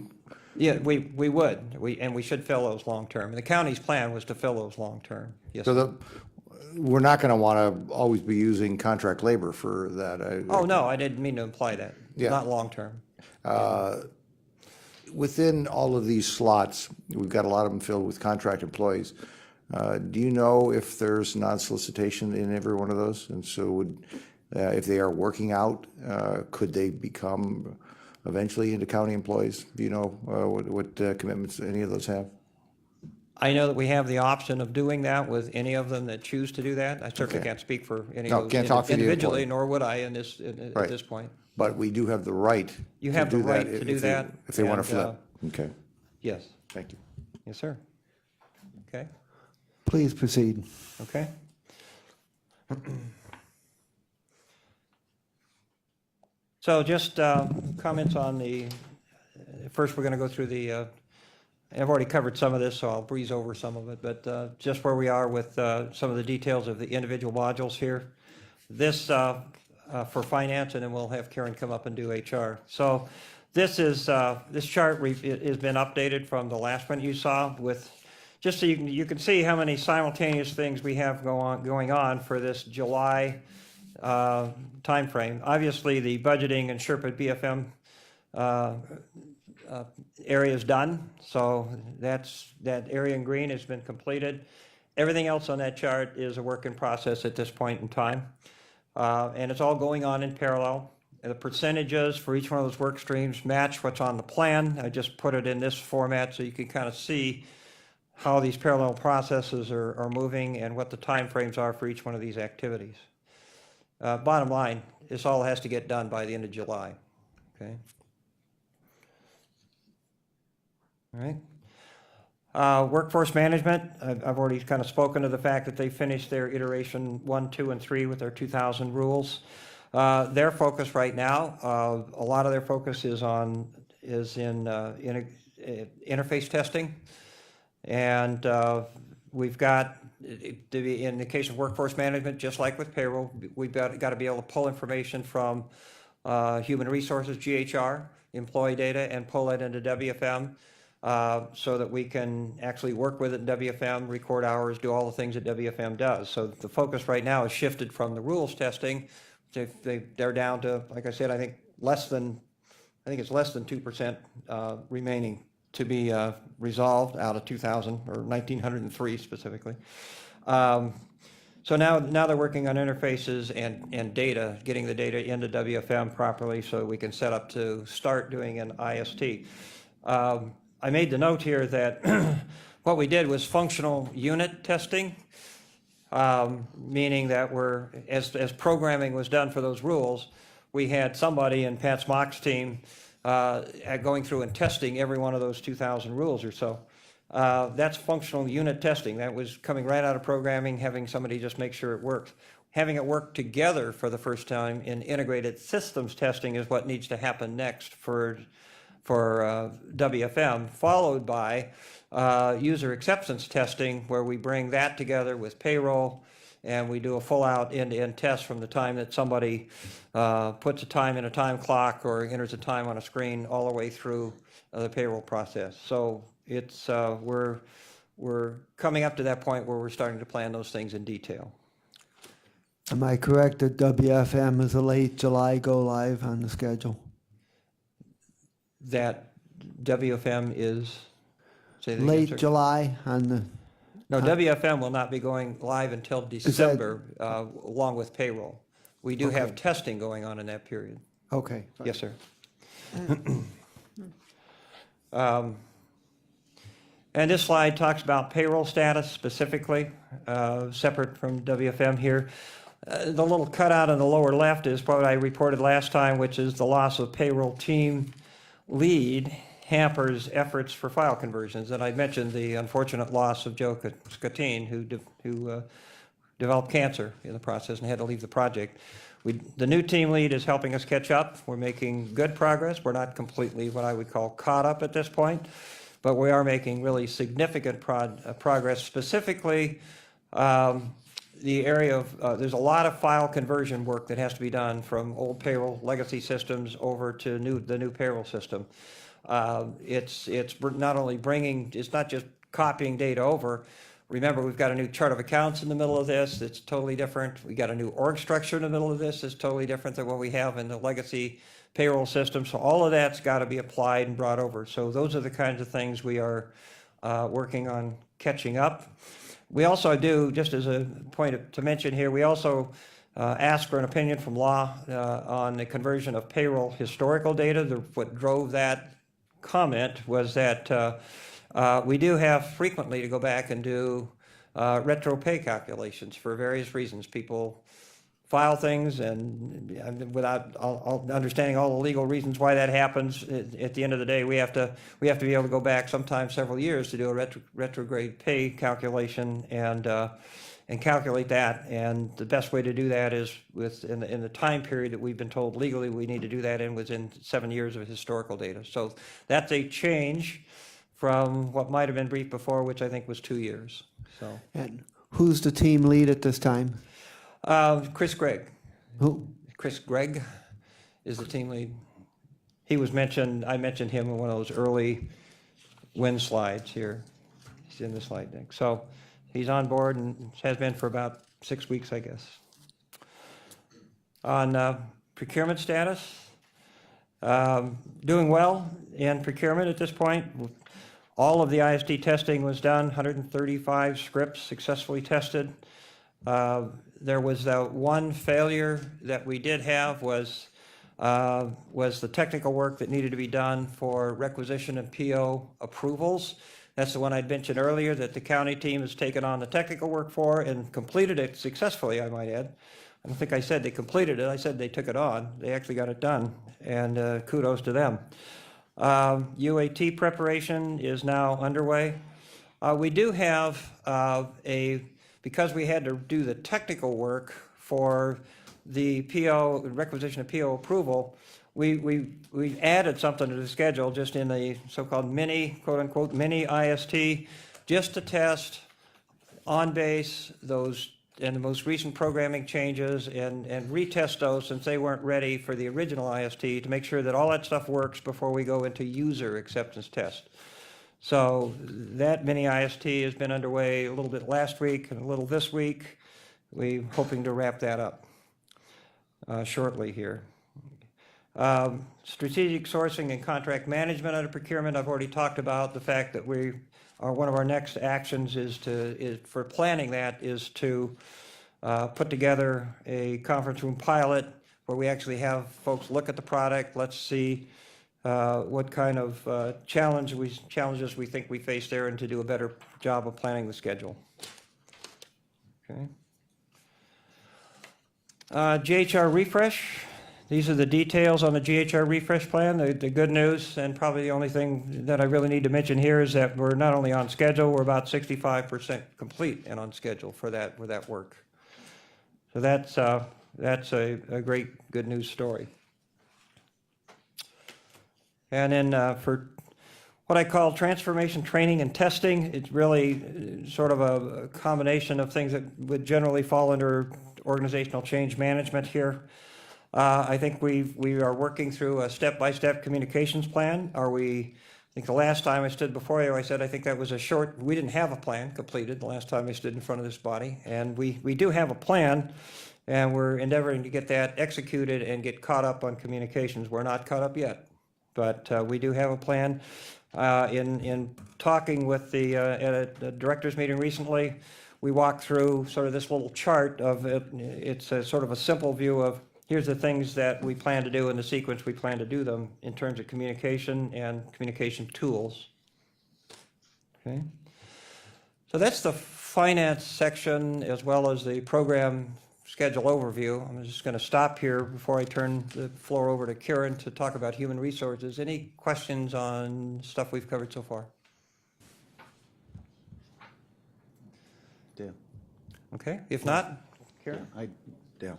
Yeah, we would. We should fill those long-term. The county's plan was to fill those long-term. Yes. so we're not going to want to always be using contract labor for that. Oh, no, I didn't mean to imply that. Yeah. Not long-term. Within all of these slots, we've got a lot of them filled with contract employees. Do you know if there's non-solicitation in every one of those? And so if they are working out, could they become eventually into county employees? Do you know what commitments any of those have? I know that we have the option of doing that with any of them that choose to do that. I certainly Okay. can't speak for any No, of those can't talk for the individually, employee. nor would I at Right. this point. But we do have the right. You to have the do that right to if do they- that, If they want to and, flip. Okay, Yes. thank you. Yes, sir. Okay. Please proceed. Okay. So just comments on first we're going to go through I've already covered some of this, so I'll breeze over some of it, but just where we are with some of the details of the individual modules here. This for finance, and then we'll have Karen come up and do HR. So this chart has been updated from the last one you saw with, just so you can see how many simultaneous things we have going on for this July timeframe. Obviously, the budgeting and Sherpa BFM area is done, so that area in green has been completed. Everything else on that chart is a work in process at this point in time, and it's all going on in parallel. And the percentages for each one of those work streams match what's on the plan. I just put it in this format so you can kind of see how these parallel processes are moving and what the timeframes are for each one of these activities. Bottom line, this all has to get done by the end of July. Okay. All right. Workforce management, I've already kind of spoken to the fact that they finished their iteration 1, 2, and 3 with their 2000 rules. Their focus right now, a lot of their focus is in interface testing. And we've got, in the case of workforce management, just like with payroll, we've got to be able to pull information from human resources, GHR, employee data, and pull it into WFM so that we can actually work with it in WFM, record hours, do all the things that WFM does. So the focus right now is shifted from the rules testing. They're down to, like I said, I think it's less than 2% remaining to be resolved out of 2,000 or 1,903 specifically. So now they're working on interfaces and data, getting the data into WFM properly so we can set up to start doing an IST. I made the note here that what we did was functional unit testing, meaning that as programming was done for those rules, we had somebody in Pat Smock's team going through and testing every one of those 2,000 rules or so. That's functional unit testing. That was coming right out of programming, having somebody just make sure it works. Having it work together for the first time in integrated systems testing is what needs to happen next for WFM, followed by user acceptance testing, where we bring that together with payroll and we do a full-out end-to-end test from the time that somebody puts a time in a time clock or enters a time on a screen all the way through the payroll process. So it's we're coming up to that point where we're starting to plan those things in detail. Am I correct that WFM is a late July go live on the schedule? That WFM is, say that again, Late sir. July on the, No, WFM will not be going live until December, along with payroll. We do have testing going on in that period. Okay. Yes, sir. And this slide talks about payroll status specifically, separate from WFM here. The little cutout on the lower left is what I reported last time, which is the loss of payroll team lead hampers efforts for file conversions. And I mentioned the unfortunate loss of Joe Scatine, who developed cancer in the process and had to leave the project. The new team lead is helping us catch up. We're making good progress. We're not completely what I would call caught up at this point, but we are making really significant progress. Specifically, the area of, there's a lot of file conversion work that has to be done from old payroll legacy systems over to the new payroll system. It's not only it's not just copying data over. Remember, we've got a new chart of accounts in the middle of this. It's totally different. We got a new org structure in the middle of this. It's totally different than what we have in the legacy payroll system. So all of that's got to be applied and brought over. So those are the kinds of things we are working on catching up. We also do, just as a point to mention here, we also ask for an opinion from law on the conversion of payroll historical data. What drove that comment was that we do have frequently to go back and do retro pay calculations for various reasons. People file things and without understanding all the legal reasons why that happens, at the end of the day, we have to be able to go back sometimes several years to do a retrograde pay calculation and calculate that. And the best way to do that is in the time period that we've been told legally we need to do that in within 7 years of historical data. So that's a change from what might have been briefed before, which I think was 2 years. So And who's the team lead at this time? Chris Gregg. Who? Chris Gregg is the team lead. He was mentioned, I mentioned him in one of those early win slides here. He's in the slide deck. So he's on board and has been for about 6 weeks, I guess. On procurement status, doing well in procurement at this point. All of the ISD testing was done, 135 scripts successfully tested. There was one failure that we did have was the technical work that needed to be done for requisition and PO approvals. That's the one I'd mentioned earlier that the county team has taken on the technical work for and completed it successfully, I might add. I don't think I said they completed it. I said they took it on. They actually got it done, and kudos to them. UAT preparation is now underway. We do have because we had to do the technical work for the PO, requisition of PO approval, we added something to the schedule just in the so-called mini, quote-unquote, mini IST, just to test on base those and the most recent programming changes and retest those since they weren't ready for the original IST to make sure that all that stuff works before we go into user acceptance test. So that mini IST has been underway a little bit last week and a little this week. We're hoping to wrap that up shortly here. Strategic sourcing and contract management under procurement. I've already talked about the fact that one of our next actions for planning that is to put together a conference room pilot where we actually have folks look at the product. Let's see what kind of challenges we think we face there and to do a better job of planning the schedule. Okay. GHR refresh. These are the details on the GHR refresh plan. The good news, and probably the only thing that I really need to mention here, is that we're not only on schedule, we're about 65% complete and on schedule for that work. So that's a great good news story. And then for what I call transformation training and testing, it's really sort of a combination of things that would generally fall under organizational change management here. I think we are working through a step-by-step communications plan. I think the last time I stood before you, I said I think that was we didn't have a plan completed the last time I stood in front of this body. And we do have a plan, and we're endeavoring to get that executed and get caught up on communications. We're not caught up yet, but we do have a plan. In talking with at a directors meeting recently, we walk through sort of this little chart of it. It's a sort of a simple view of here's the things that we plan to do in the sequence we plan to do them in terms of communication and communication tools. Okay. So that's the finance section as well as the program schedule overview. I'm just going to stop here before I turn the floor over to Karen to talk about human resources. Any questions on stuff we've covered so far? Dale. Okay, if not, Karen? Dale.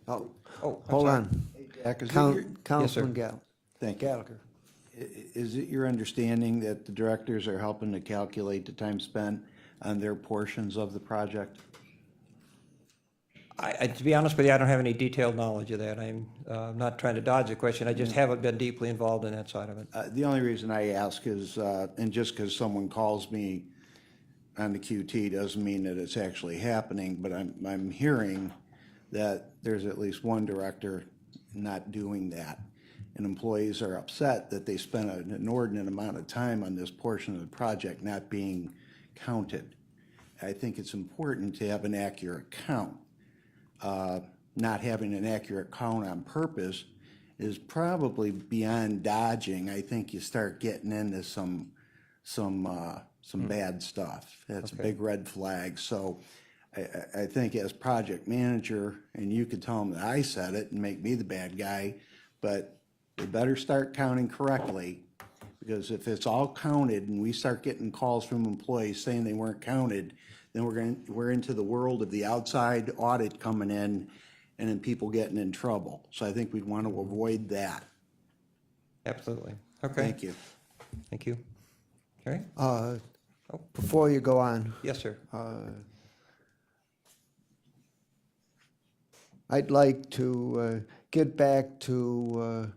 Oh, Oh, I'm hold sorry. on. Jack, is it your- Councilman Gall. Thank you. Gallagher. Is it your understanding that the directors are helping to calculate the time spent on their portions of the project? To be honest with you, I don't have any detailed knowledge of that. I'm not trying to dodge the question. I just haven't been deeply involved in that side of it. The only reason I ask is, and just because someone calls me on the QT doesn't mean that it's actually happening, but I'm hearing that there's at least one director not doing that. And employees are upset that they spent an inordinate amount of time on this portion of the project not being counted. I think it's important to have an accurate count. Not having an accurate count on purpose is probably beyond dodging. I think you start getting into some bad stuff. That's a big red flag. So I think as project manager, and you could tell them that I said it and make me the bad guy, but they better start counting correctly, because if it's all counted and we start getting calls from employees saying they weren't counted, then we're into the world of the outside audit coming in and then people getting in trouble. So I think we'd want to avoid that. Absolutely. Okay. Thank you. Thank you. Okay. Before you go on, Yes, sir. I'd like to get back to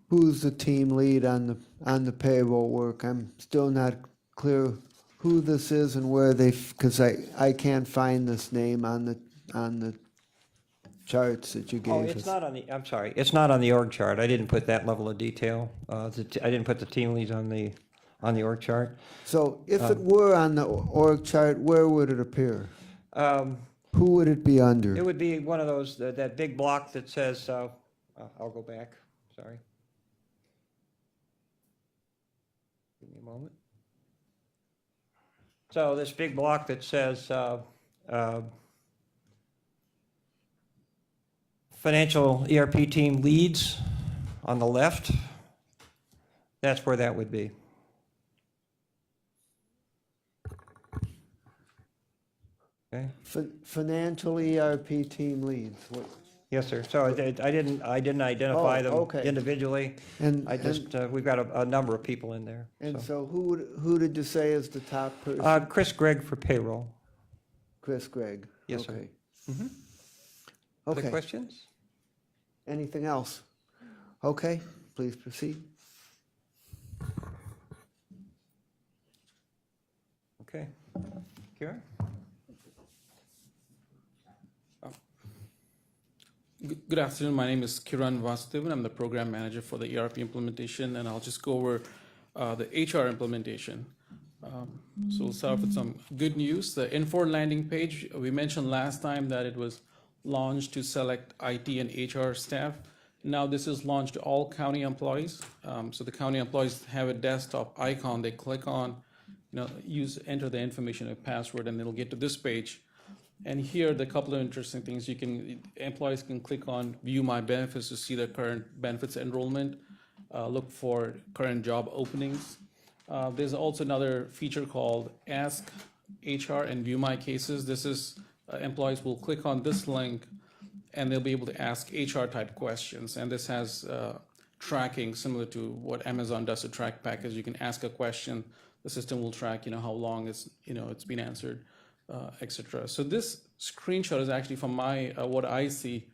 who's the team lead on the payroll work. I'm still not clear who this is and where because I can't find this name on the charts that you gave Oh, us. it's not on the, I'm sorry, it's not on the org chart. I didn't put that level of detail. I didn't put the team leads on the org chart. So if it were on the org chart, where would it appear? Who would it be under? It would be one of those, that big block that says, I'll go back, sorry. Give me a moment. So this big block that says financial ERP team leads on the left, that's where that would be. Okay. Financial ERP team leads. Yes, sir. So I didn't identify Oh, them okay. individually. And I just, we've got a number of people in there. And so. so who did you say is the top person? Chris Gregg for payroll. Chris Gregg. Yes, sir. Okay. Other Okay. questions? Anything else? Okay, please proceed. Okay. Karen? Good afternoon. My name is Kiran Vasudevan. I'm the program manager for the ERP implementation, and I'll just go over the HR implementation. So we'll start off with some good news. The Infor landing page, we mentioned last time that it was launched to select IT and HR staff. Now this is launched to all county employees. So the county employees have a desktop icon. They click on, enter the information, a password, and it'll get to this page. And here, the couple of interesting things employees can click on View My Benefits to see the current benefits enrollment, look for current job openings. There's also another feature called Ask HR and View My Cases. This is employees will click on this link and they'll be able to ask HR type questions. And this has tracking similar to what Amazon does to track package. You can ask a question, the system will track, how long it's been answered. Etc. So this screenshot is actually from my what I see,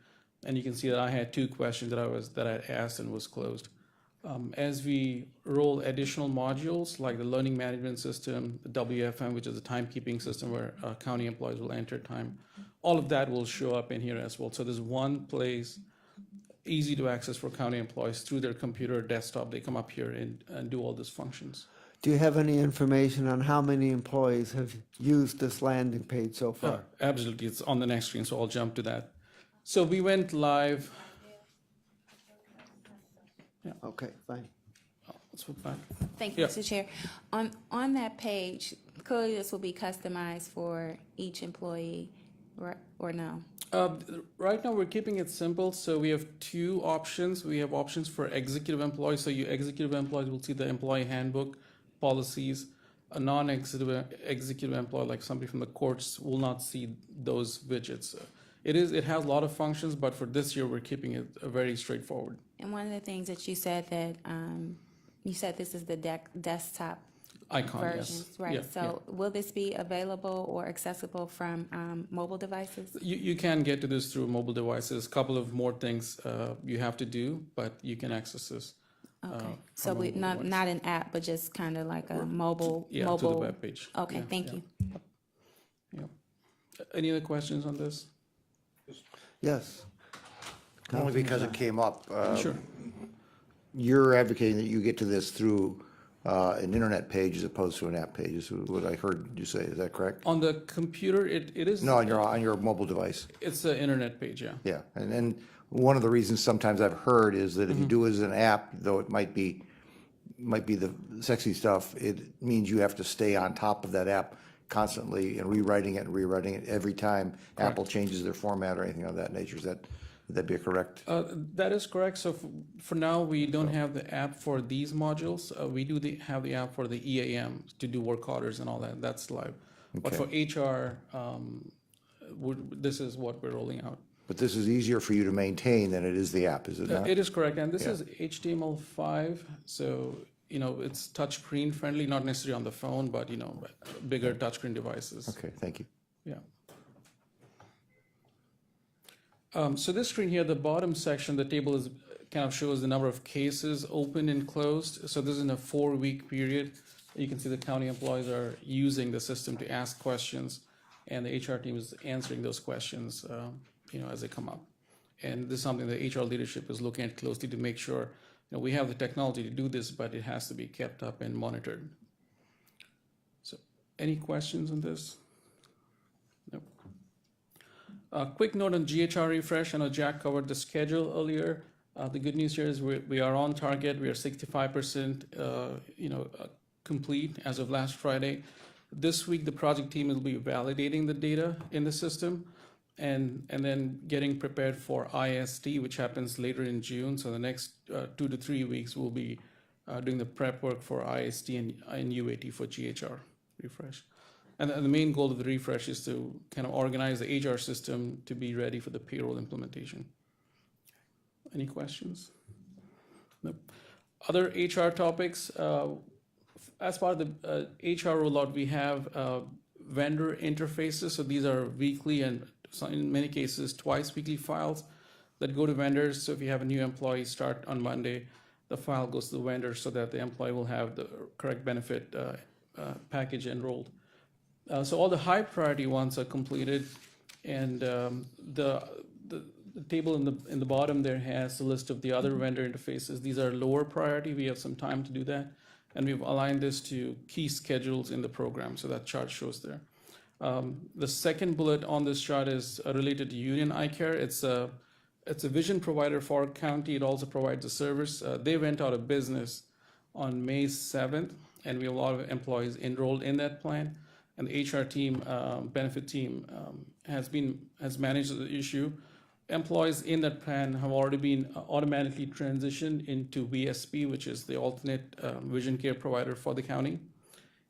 and you can see that I had two questions that I asked and was closed. As we roll additional modules like the learning management system, the WFM, which is a timekeeping system where county employees will enter time, all of that will show up in here as well. So there's one place easy to access for county employees through their computer desktop. They come up here and do all these functions. Do you have any information on how many employees have used this landing page so far? Absolutely, it's on the next screen, so I'll jump to that. So we went live. Okay, fine. Let's flip back. Thank you, Yeah. Mr. Chair. On that page, clearly this will be customized for each employee, right, or no? Right now, we're keeping it simple, so we have two options. We have options for executive employees, so you executive employees will see the employee handbook, policies. A non-executive employee, like somebody from the courts, will not see those widgets. It has a lot of functions, but for this year, we're keeping it very straightforward. And one of the things that you said that, you said this is the desktop Icon, yes. versions, right? Yeah, So will this be available or accessible from mobile devices? You can get to this through mobile devices. Couple of more things you have to do, but you can access this. Okay, so from a we, mobile not, device. not an app, but just kind of like a mobile, Yeah, to the mobile. web page. Okay, Yeah, thank yeah. you. Yeah. Any other questions on this? Yes. Only because it came up. Sure. You're advocating that you get to this through an internet page as opposed to an app page, is what I heard you say. Is that correct? On the computer, it is. No, on your mobile device. It's an internet page, yeah. Yeah, and then one of the reasons sometimes I've heard is that if you do it as an app, though it might be the sexy stuff, it means you have to stay on top of that app constantly and rewriting it every time Apple changes their format or anything of that nature. Would that be correct? That is correct. So for now, we don't have the app for these modules. We do have the app for the EAM to do work orders and all that. That's live. But for HR, this is what we're rolling out. But this is easier for you to maintain than it is the app, is it not? It is correct, and this Yeah. is HTML5, so it's touchscreen friendly, not necessarily on the phone, but bigger touchscreen devices. Okay, thank you. Yeah. So this screen here, the bottom section, the table is kind of shows the number of cases open and closed. So this is in a 4-week period. You can see the county employees are using the system to ask questions, and the HR team is answering those questions, as they come up. And this is something the HR leadership is looking at closely to make sure we have the technology to do this, but it has to be kept up and monitored. So, any questions on this? Nope. A quick note on GHR refresh. I know Jack covered the schedule earlier. The good news here is we are on target. We are 65% complete as of last Friday. This week, the project team will be validating the data in the system and then getting prepared for IST, which happens later in June. So the next 2 to 3 weeks, we'll be doing the prep work for IST and UAT for GHR refresh. And the main goal of the refresh is to kind of organize the HR system to be ready for the payroll implementation. Any questions? Nope. Other HR topics. As part of the HR rollout, we have vendor interfaces. So these are weekly and in many cases twice weekly files that go to vendors. So if you have a new employee start on Monday, the file goes to the vendor so that the employee will have the correct benefit package enrolled. So all the high priority ones are completed, and the table in the bottom there has a list of the other vendor interfaces. These are lower priority. We have some time to do that, and we've aligned this to key schedules in the program, so that chart shows there. The second bullet on this chart is related to Union Eye Care. It's a vision provider for our county. It also provides a service. They went out of business on May 7th, and we have a lot of employees enrolled in that plan. And the HR team, benefit team, has managed the issue. Employees in that plan have already been automatically transitioned into VSP, which is the alternate vision care provider for the county.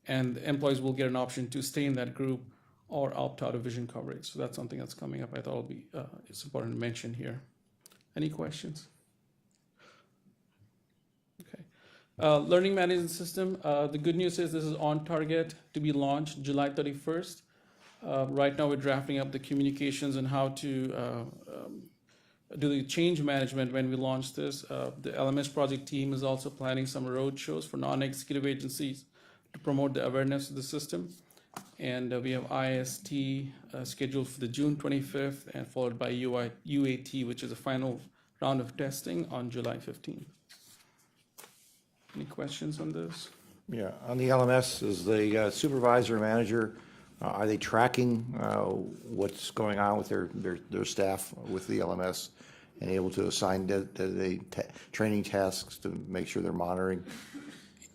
And the employees will get an option to stay in that group or opt out of vision coverage. So that's something that's coming up. I thought it's important to mention here. Any questions? Okay. Learning management system. The good news is this is on target to be launched July 31st. Right now we're drafting up the communications on how to do the change management when we launch this. The LMS project team is also planning some road shows for non-executive agencies to promote the awareness of the system. And we have IST scheduled for the June 25th and followed by UAT, which is the final round of testing on July 15th. Any questions on this? Yeah, on the LMS, is the supervisor, manager, are they tracking what's going on with their staff with the LMS and able to assign the training tasks to make sure they're monitoring?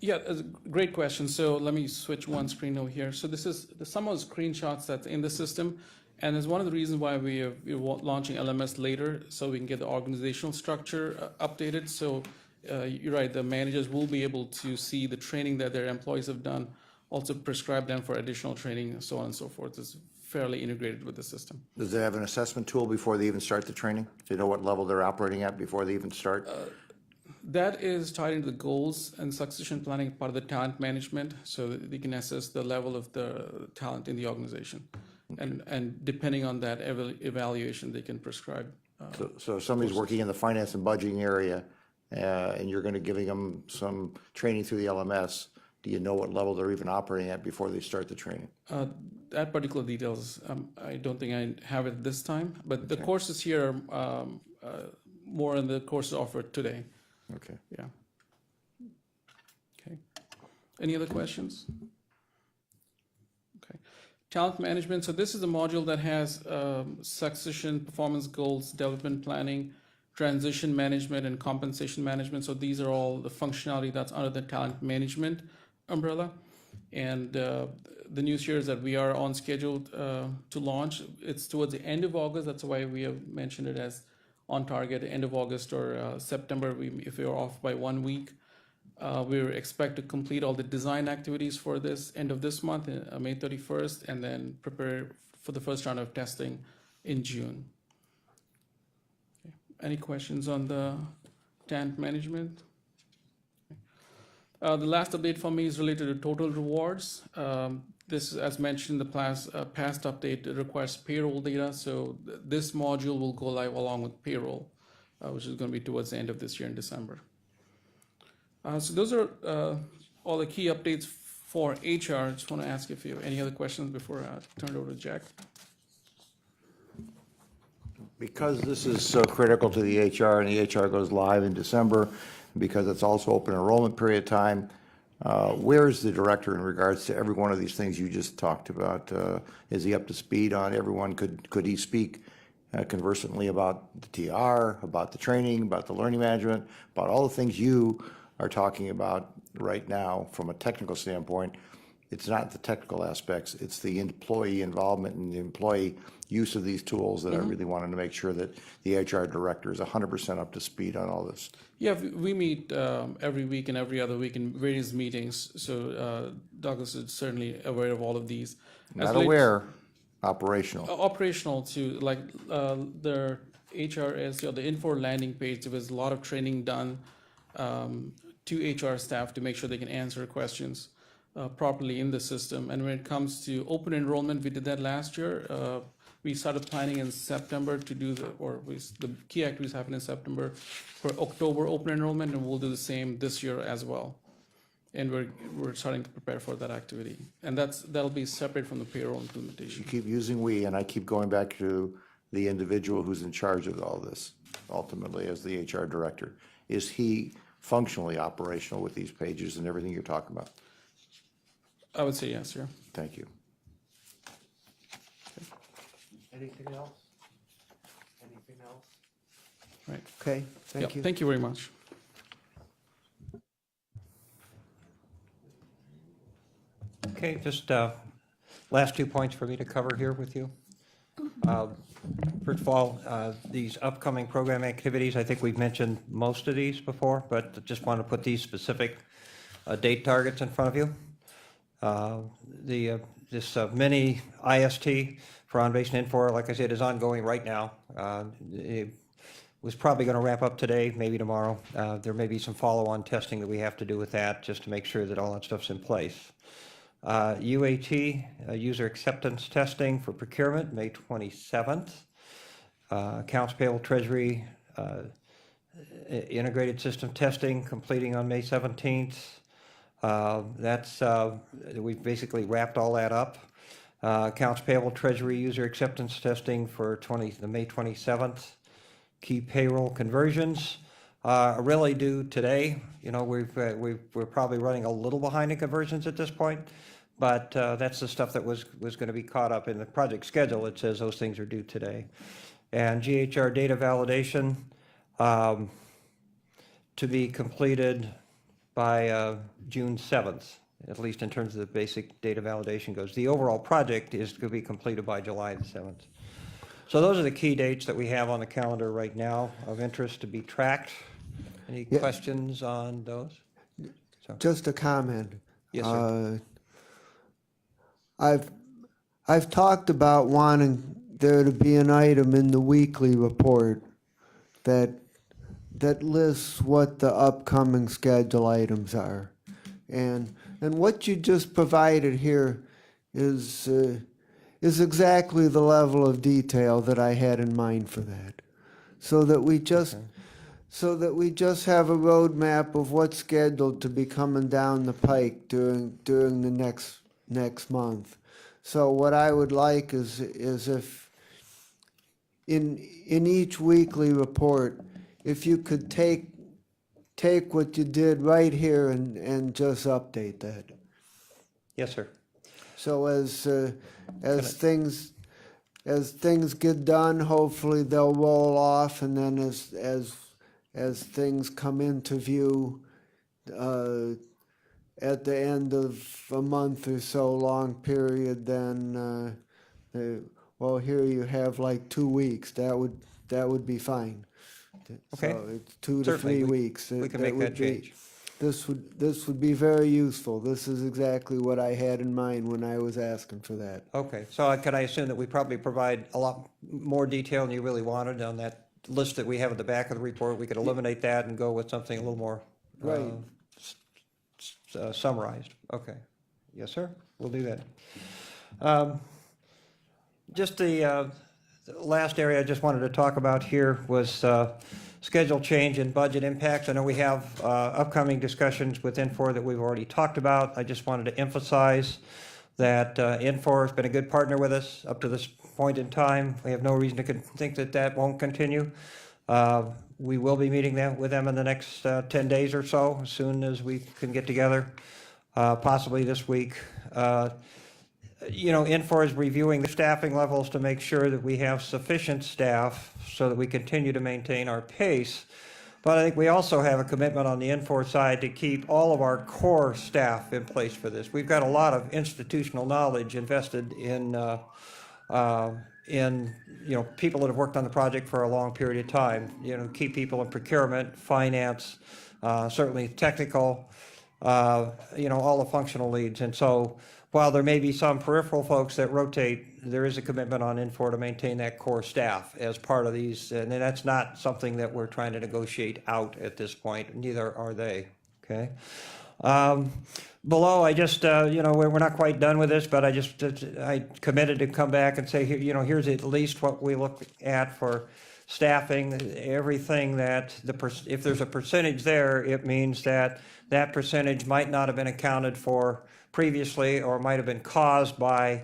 Yeah, that's a great question. So let me switch one screen over here. So this is some of the screenshots that's in the system. And it's one of the reasons why we're launching LMS later, so we can get the organizational structure updated. So you're right, the managers will be able to see the training that their employees have done, also prescribe them for additional training, and so on and so forth. It's fairly integrated with the system. Does it have an assessment tool before they even start the training? Do you know what level they're operating at before they even start? That is tied into the goals and succession planning, part of the talent management, so that they can assess the level of the talent in the organization. And depending on that evaluation, they can prescribe. So if somebody's working in the finance and budgeting area, and you're going to giving them some training through the LMS, do you know what level they're even operating at before they start the training? That particular details, I don't think I have it this time, but the courses here are more in the courses offered today. Okay. Yeah. Okay. Any other questions? Okay. Talent management. So this is a module that has succession, performance goals, development planning, transition management, and compensation management. So these are all the functionality that's under the talent management umbrella. And the news here is that we are on schedule to launch. It's towards the end of August. That's why we have mentioned it as on target, end of August or September. If we are off by 1 week, we expect to complete all the design activities for this end of this month, May 31st, and then prepare for the first round of testing in June. Okay. Any questions on the talent management? The last update for me is related to total rewards. This, as mentioned, the past update requires payroll data, so this module will go live along with payroll, which is going to be towards the end of this year in December. So those are all the key updates for HR. I just want to ask if you have any other questions before I turn it over to Jack. Because this is so critical to the HR and the HR goes live in December, because it's also open enrollment period time, where is the director in regards to every one of these things you just talked about? Is he up to speed on everyone? Could he speak conversantly about the TR, about the training, about the learning management, about all the things you are talking about right now from a technical standpoint? It's not the technical aspects, it's the employee involvement and the employee use of these tools that I really wanted to make sure that the HR director is 100% up to speed on all this. Yeah, we meet every week and every other week in various meetings, so Douglas is certainly aware of all of these. Not aware, operational. Operational too, like the HRS or the Infor landing page, there was a lot of training done to HR staff to make sure they can answer questions properly in the system. And when it comes to open enrollment, we did that last year. We started planning in September to do the key activities happen in September for October open enrollment, and we'll do the same this year as well. And we're starting to prepare for that activity, and that'll be separate from the payroll implementation. You keep using we, and I keep going back to the individual who's in charge of all this, ultimately as the HR director. Is he functionally operational with these pages and everything you're talking about? I would say yes, yeah. Thank you. Anything else? Anything else? Right. Okay, thank you. Thank you very much. Okay, just last 2 points for me to cover here with you. First of all, these upcoming program activities, I think we've mentioned most of these before, but just want to put these specific date targets in front of you. This mini IST for on-base and Infor, like I said, is ongoing right now. It was probably going to wrap up today, maybe tomorrow. There may be some follow-on testing that we have to do with that just to make sure that all that stuff's in place. UAT, user acceptance testing for procurement, May 27th. Accounts payable treasury, integrated system testing completing on May 17th. We've basically wrapped all that up. Accounts payable treasury user acceptance testing for the May 27th. Key payroll conversions. really due today. You know, we're probably running a little behind in conversions at this point, but that's the stuff that was going to be caught up in the project schedule. It says those things are due today. And GHR data validation to be completed by June 7th, at least in terms of the basic data validation goes. The overall project is to be completed by July the 7th. So those are the key dates that we have on the calendar right now of interest to be tracked. Any Yeah. questions on those? Just a comment. Yes, sir. I've talked about wanting there to be an item in the weekly report that lists what the upcoming schedule items are. And what you just provided here is exactly the level of detail that I had in mind for that. So that we just have a roadmap of what's scheduled to be coming down the pike during the next month. So what I would like is if in each weekly report, if you could take what you did right here and just update that. Yes, sir. So as things get done, hopefully they'll roll off, and then as things come into view at the end of a month or so long period, then well, here you have like 2 weeks. That would be fine. Okay. So it's 2 to Certainly, 3 we- weeks. we can make would that change. This would be very useful. This is exactly what I had in mind when I was asking for that. Okay, so can I assume that we probably provide a lot more detail than you really wanted on that list that we have at the back of the report? We could eliminate that and go with something a little more Right. summarized. Okay. Yes, sir, we'll do that. Just the last area I just wanted to talk about here was schedule change and budget impacts. I know we have upcoming discussions with Infor that we've already talked about. I just wanted to emphasize that Infor has been a good partner with us up to this point in time. We have no reason to think that that won't continue. We will be meeting with them in the next 10 days or so, as soon as we can get together, possibly this week. You know, Infor is reviewing the staffing levels to make sure that we have sufficient staff so that we continue to maintain our pace. But I think we also have a commitment on the Infor side to keep all of our core staff in place for this. We've got a lot of institutional knowledge invested in people that have worked on the project for a long period of time. You know, key people in procurement, finance, certainly technical, all the functional leads. And so while there may be some peripheral folks that rotate, there is a commitment on Infor to maintain that core staff as part of these. And that's not something that we're trying to negotiate out at this point. Neither are they. Okay. Below, I just, we're not quite done with this, but I committed to come back and say, here's at least what we look at for staffing, everything that if there's a percentage there, it means that percentage might not have been accounted for previously, or might have been caused by,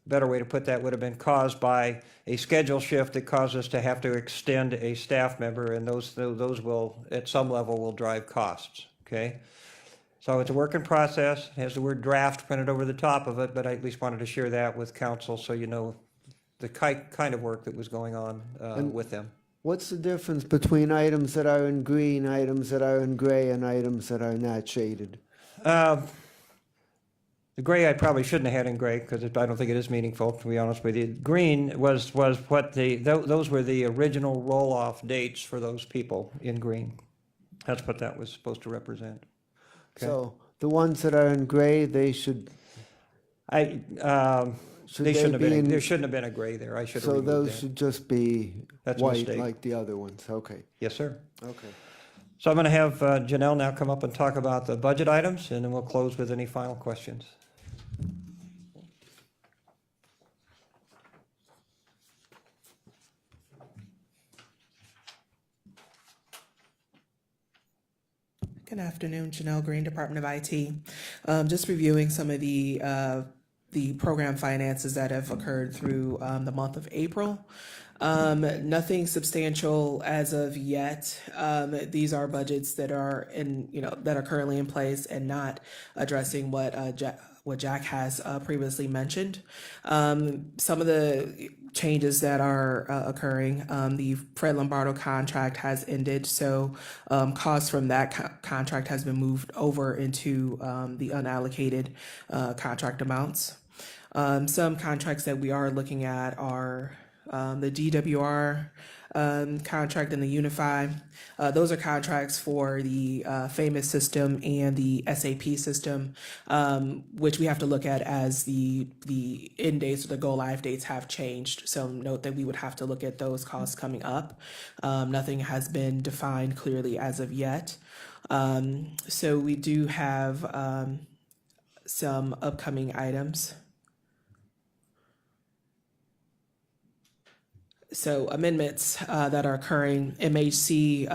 better way to put that would have been caused by a schedule shift that caused us to have to extend a staff member, and those will, at some level, will drive costs, okay? So it's a work in process. It has the word draft printed over the top of it, but I at least wanted to share that with council so you know the kind of work that was going on with them. What's the difference between items that are in green, items that are in gray, and items that are not shaded? The gray I probably shouldn't have had in gray because I don't think it is meaningful, to be honest with you. Green was what those were the original roll-off dates for those people in green. That's what that was supposed to represent. Okay. So the ones that are in gray, they should. They shouldn't have been. There shouldn't have been a gray there. I should have So removed those that. should just be That's a white mistake. like the other ones. Okay. Yes, sir. Okay. So I'm going to have Janelle now come up and talk about the budget items, and then we'll close with any final questions. Good afternoon, Janelle Green, Department of IT. Just reviewing some of the program finances that have occurred through the month of April. Nothing substantial as of yet. These are budgets that are that are currently in place and not addressing what Jack has previously mentioned. Some of the changes that are occurring, the Fred Lombardo contract has ended, so costs from that contract has been moved over into the unallocated contract amounts. Some contracts that we are looking at are the DWR contract and the Unify. Those are contracts for the famous system and the SAP system, which we have to look at as the end dates or the go live dates have changed. So note that we would have to look at those costs coming up. Nothing has been defined clearly as of yet. So we do have some upcoming items. So amendments that are occurring, MHC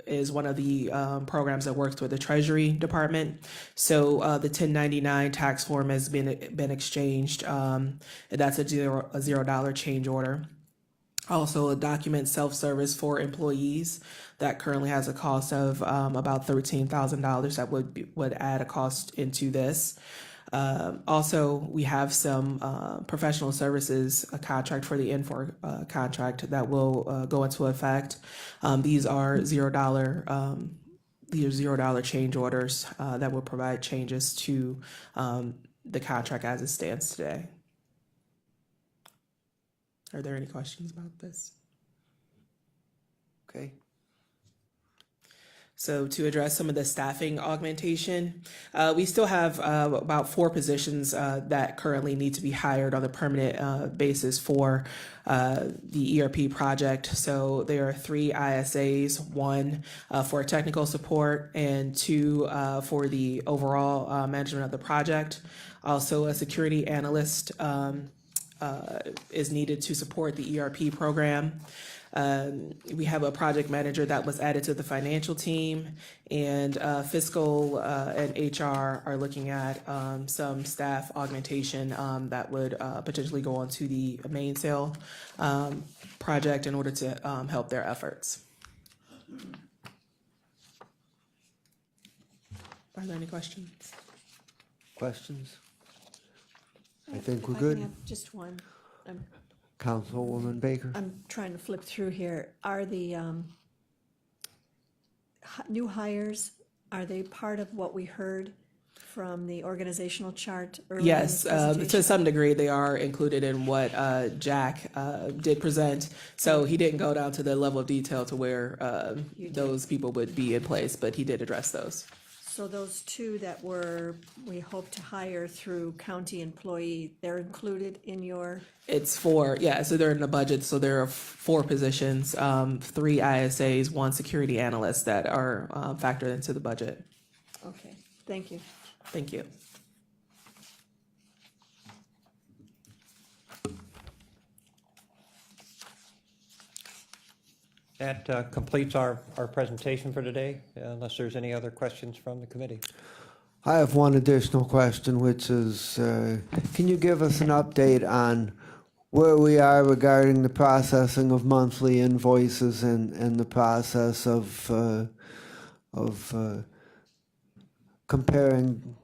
is one of the programs that works with the Treasury Department. So the 1099 tax form has been exchanged. That's a $0 change order. Also, a document self-service for employees that currently has a cost of about $13,000. That would add a cost into this. Also, we have some professional services, a contract for the Infor contract that will go into effect. These are $0 change orders that will provide changes to the contract as it stands today. Are there any questions about this? Okay. So to address some of the staffing augmentation, we still have about 4 positions that currently need to be hired on a permanent basis for the ERP project. So there are 3 ISAs, 1 for technical support and 2 for the overall management of the project. Also, a security analyst is needed to support the ERP program. We have a project manager that was added to the financial team, and fiscal and HR are looking at some staff augmentation that would potentially go onto the main sale project in order to help their efforts. Are there any questions? Questions? I think we're I good. have just one. Councilwoman Baker? I'm trying to flip through here. Are the new hires, are they part of what we heard from the organizational chart earlier? Yes, to some degree, they are included in what Jack did present. So he didn't go down to the level of detail to where those people would be in place, but he did address those. So those 2 that we hope to hire through county employee, they're included in your? It's 4, yeah, so they're in the budget, so there are 4 positions, 3 ISAs, 1 security analyst that are factored into the budget. Okay, thank you. Thank you. That completes our presentation for today, unless there's any other questions from the committee. I have one additional question, which is, can you give us an update on where we are regarding the processing of monthly invoices and the process of comparing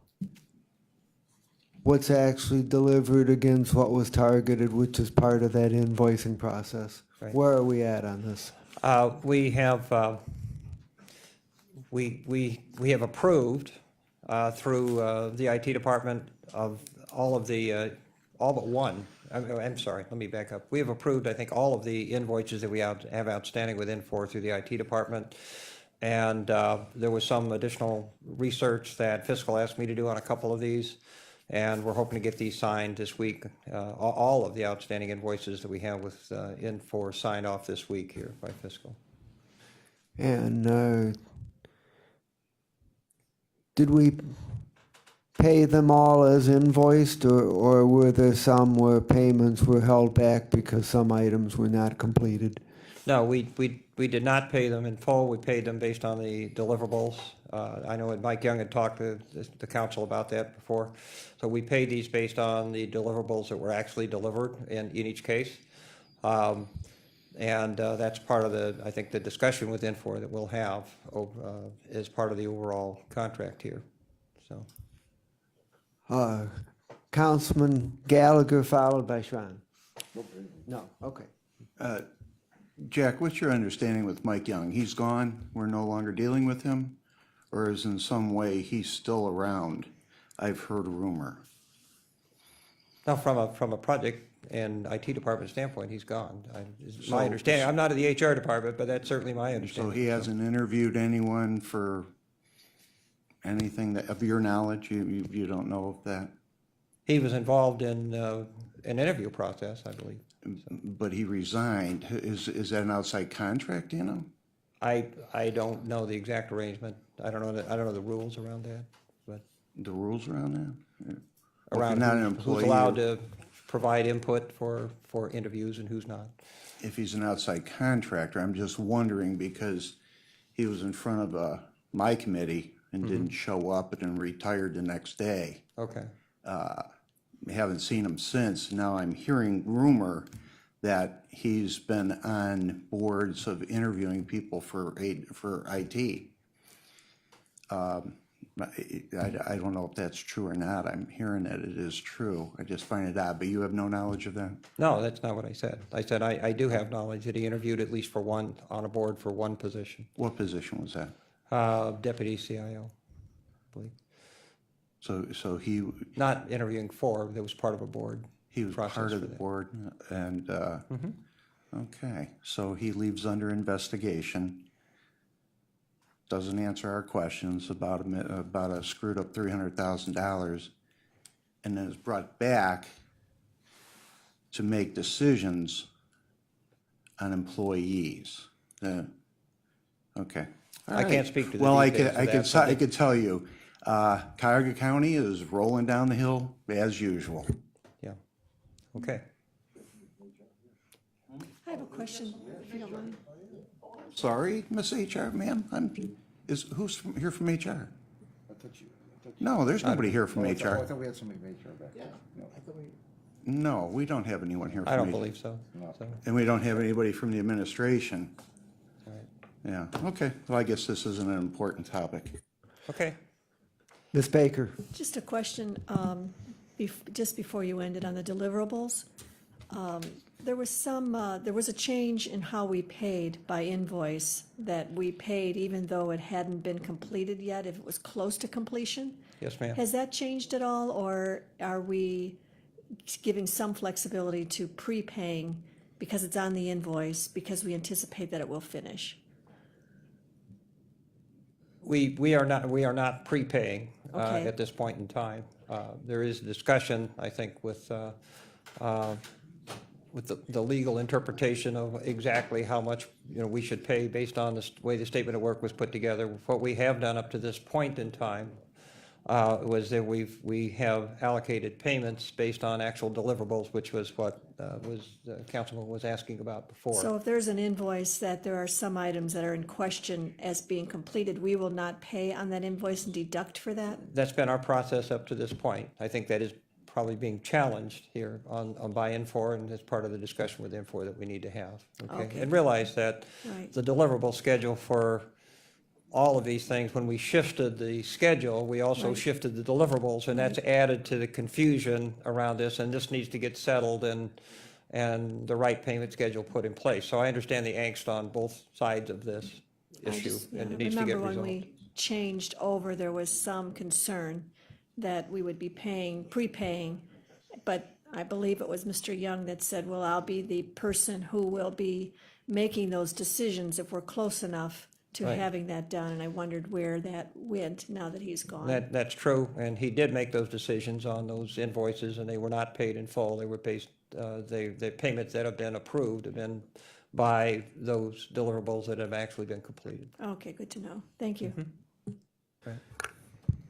what's actually delivered against what was targeted, which is part of that invoicing process? Right. Where are we at on this? We have we have approved through the IT department of all of the all but one. I'm sorry. Let me back up. We have approved, I think, all of the invoices that we have outstanding with Infor through the IT department, and there was some additional research that fiscal asked me to do on a couple of these. And we're hoping to get these signed this week. All of the outstanding invoices that we have with Infor signed off this week here by fiscal. And did we pay them all as invoiced, or were there some where payments were held back because some items were not completed? No, we did not pay them in full. We paid them based on the deliverables. I know Mike Young had talked to the council about that before. So we paid these based on the deliverables that were actually delivered in each case. And that's part of the, I think, the discussion with Infor that we'll have as part of the overall contract here, so. Councilman Gallagher, followed by Schrein. No, okay. Jack, what's your understanding with Mike Young? He's gone, we're no longer dealing with him? Or is in some way he's still around? I've heard a rumor. Now, from a project and IT department standpoint, he's gone. It's my So- understanding. I'm not in the HR department, but that's certainly my So understanding. he hasn't interviewed anyone for anything that, of your knowledge, you don't know of that? He was involved in an interview process, I believe. But he resigned. Is that an outside contract, you know? I don't know the exact arrangement. I don't know the rules around that, but The rules around that? Well, if around you're not an who's employee, allowed to provide input for interviews and who's not. if he's an outside contractor, I'm just wondering because he was in front of my committee and didn't show up and then retired the next day. Okay. Haven't seen him since. Now I'm hearing rumor that he's been on boards of interviewing people for IT. I don't know if that's true or not. I'm hearing that it is true. I just find it odd, but you have no knowledge of that? No, that's not what I said. I said I do have knowledge that he interviewed at least for one, on a board for one position. What position was that? Deputy CIO, I believe. So he Not interviewing for, that was part of a board. was process part of for the that. board and, okay, so he leaves under investigation. Doesn't answer our questions about a screwed up $300,000 and then is brought back to make decisions on employees. Okay. All I can't right. speak to the Well, details of that, but I could tell you, Cuyahoga County is rolling down the hill as usual. Yeah. Okay. I have a question, if you don't mind. Sorry, Miss HR, ma'am, who's here from HR? No, there's nobody here from I HR. thought we had somebody from HR back there. No, we don't have anyone here from I don't HR. believe so. So, And we don't have anybody from the administration. all right. Yeah, okay, well, I guess this isn't an important topic. Okay. Ms. Baker. Just a question, just before you ended on the deliverables. There was a change in how we paid by invoice, that we paid even though it hadn't been completed yet, if it was close to completion. Yes, ma'am. Has that changed at all, or are we giving some flexibility to prepaying because it's on the invoice, because we anticipate that it will finish? We are not prepaying Okay. at this point in time. There is discussion, I think, with the legal interpretation of exactly how much, we should pay based on the way the statement of work was put together. What we have done up to this point in time was that we have allocated payments based on actual deliverables, which was what Councilman was asking about before. So if there's an invoice that there are some items that are in question as being completed, we will not pay on that invoice and deduct for that? That's been our process up to this point. I think that is probably being challenged here on by Infor, and it's part of the discussion with Infor that we need to have. Okay. And realize that Right. the deliverable schedule for all of these things, when we shifted the schedule, we also Right. shifted the deliverables, and that's added to the confusion around this, and this needs to get settled and the right payment schedule put in place. So I understand the angst on both sides of this I issue, just, and yeah, it needs to get remember when resolved. we changed over, there was some concern that we would be prepaying, but I believe it was Mr. Young that said, well, I'll be the person who will be making those decisions if we're close enough to Right. having that done, and I wondered where that went now that he's gone. That's true, and he did make those decisions on those invoices, and they were not paid in full. They were based, the payments that have been approved have been by those deliverables that have actually been completed. Okay, good to know. Thank you.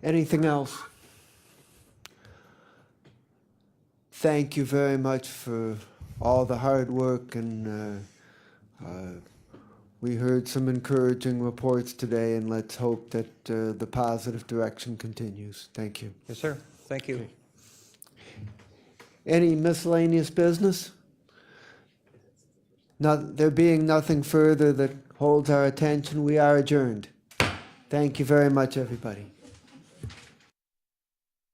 Anything else? Thank you very much for all the hard work, and we heard some encouraging reports today, and let's hope that the positive direction continues. Thank you. Yes, sir. Thank you. Any miscellaneous business? There being nothing further that holds our attention, we are adjourned. Thank you very much, everybody.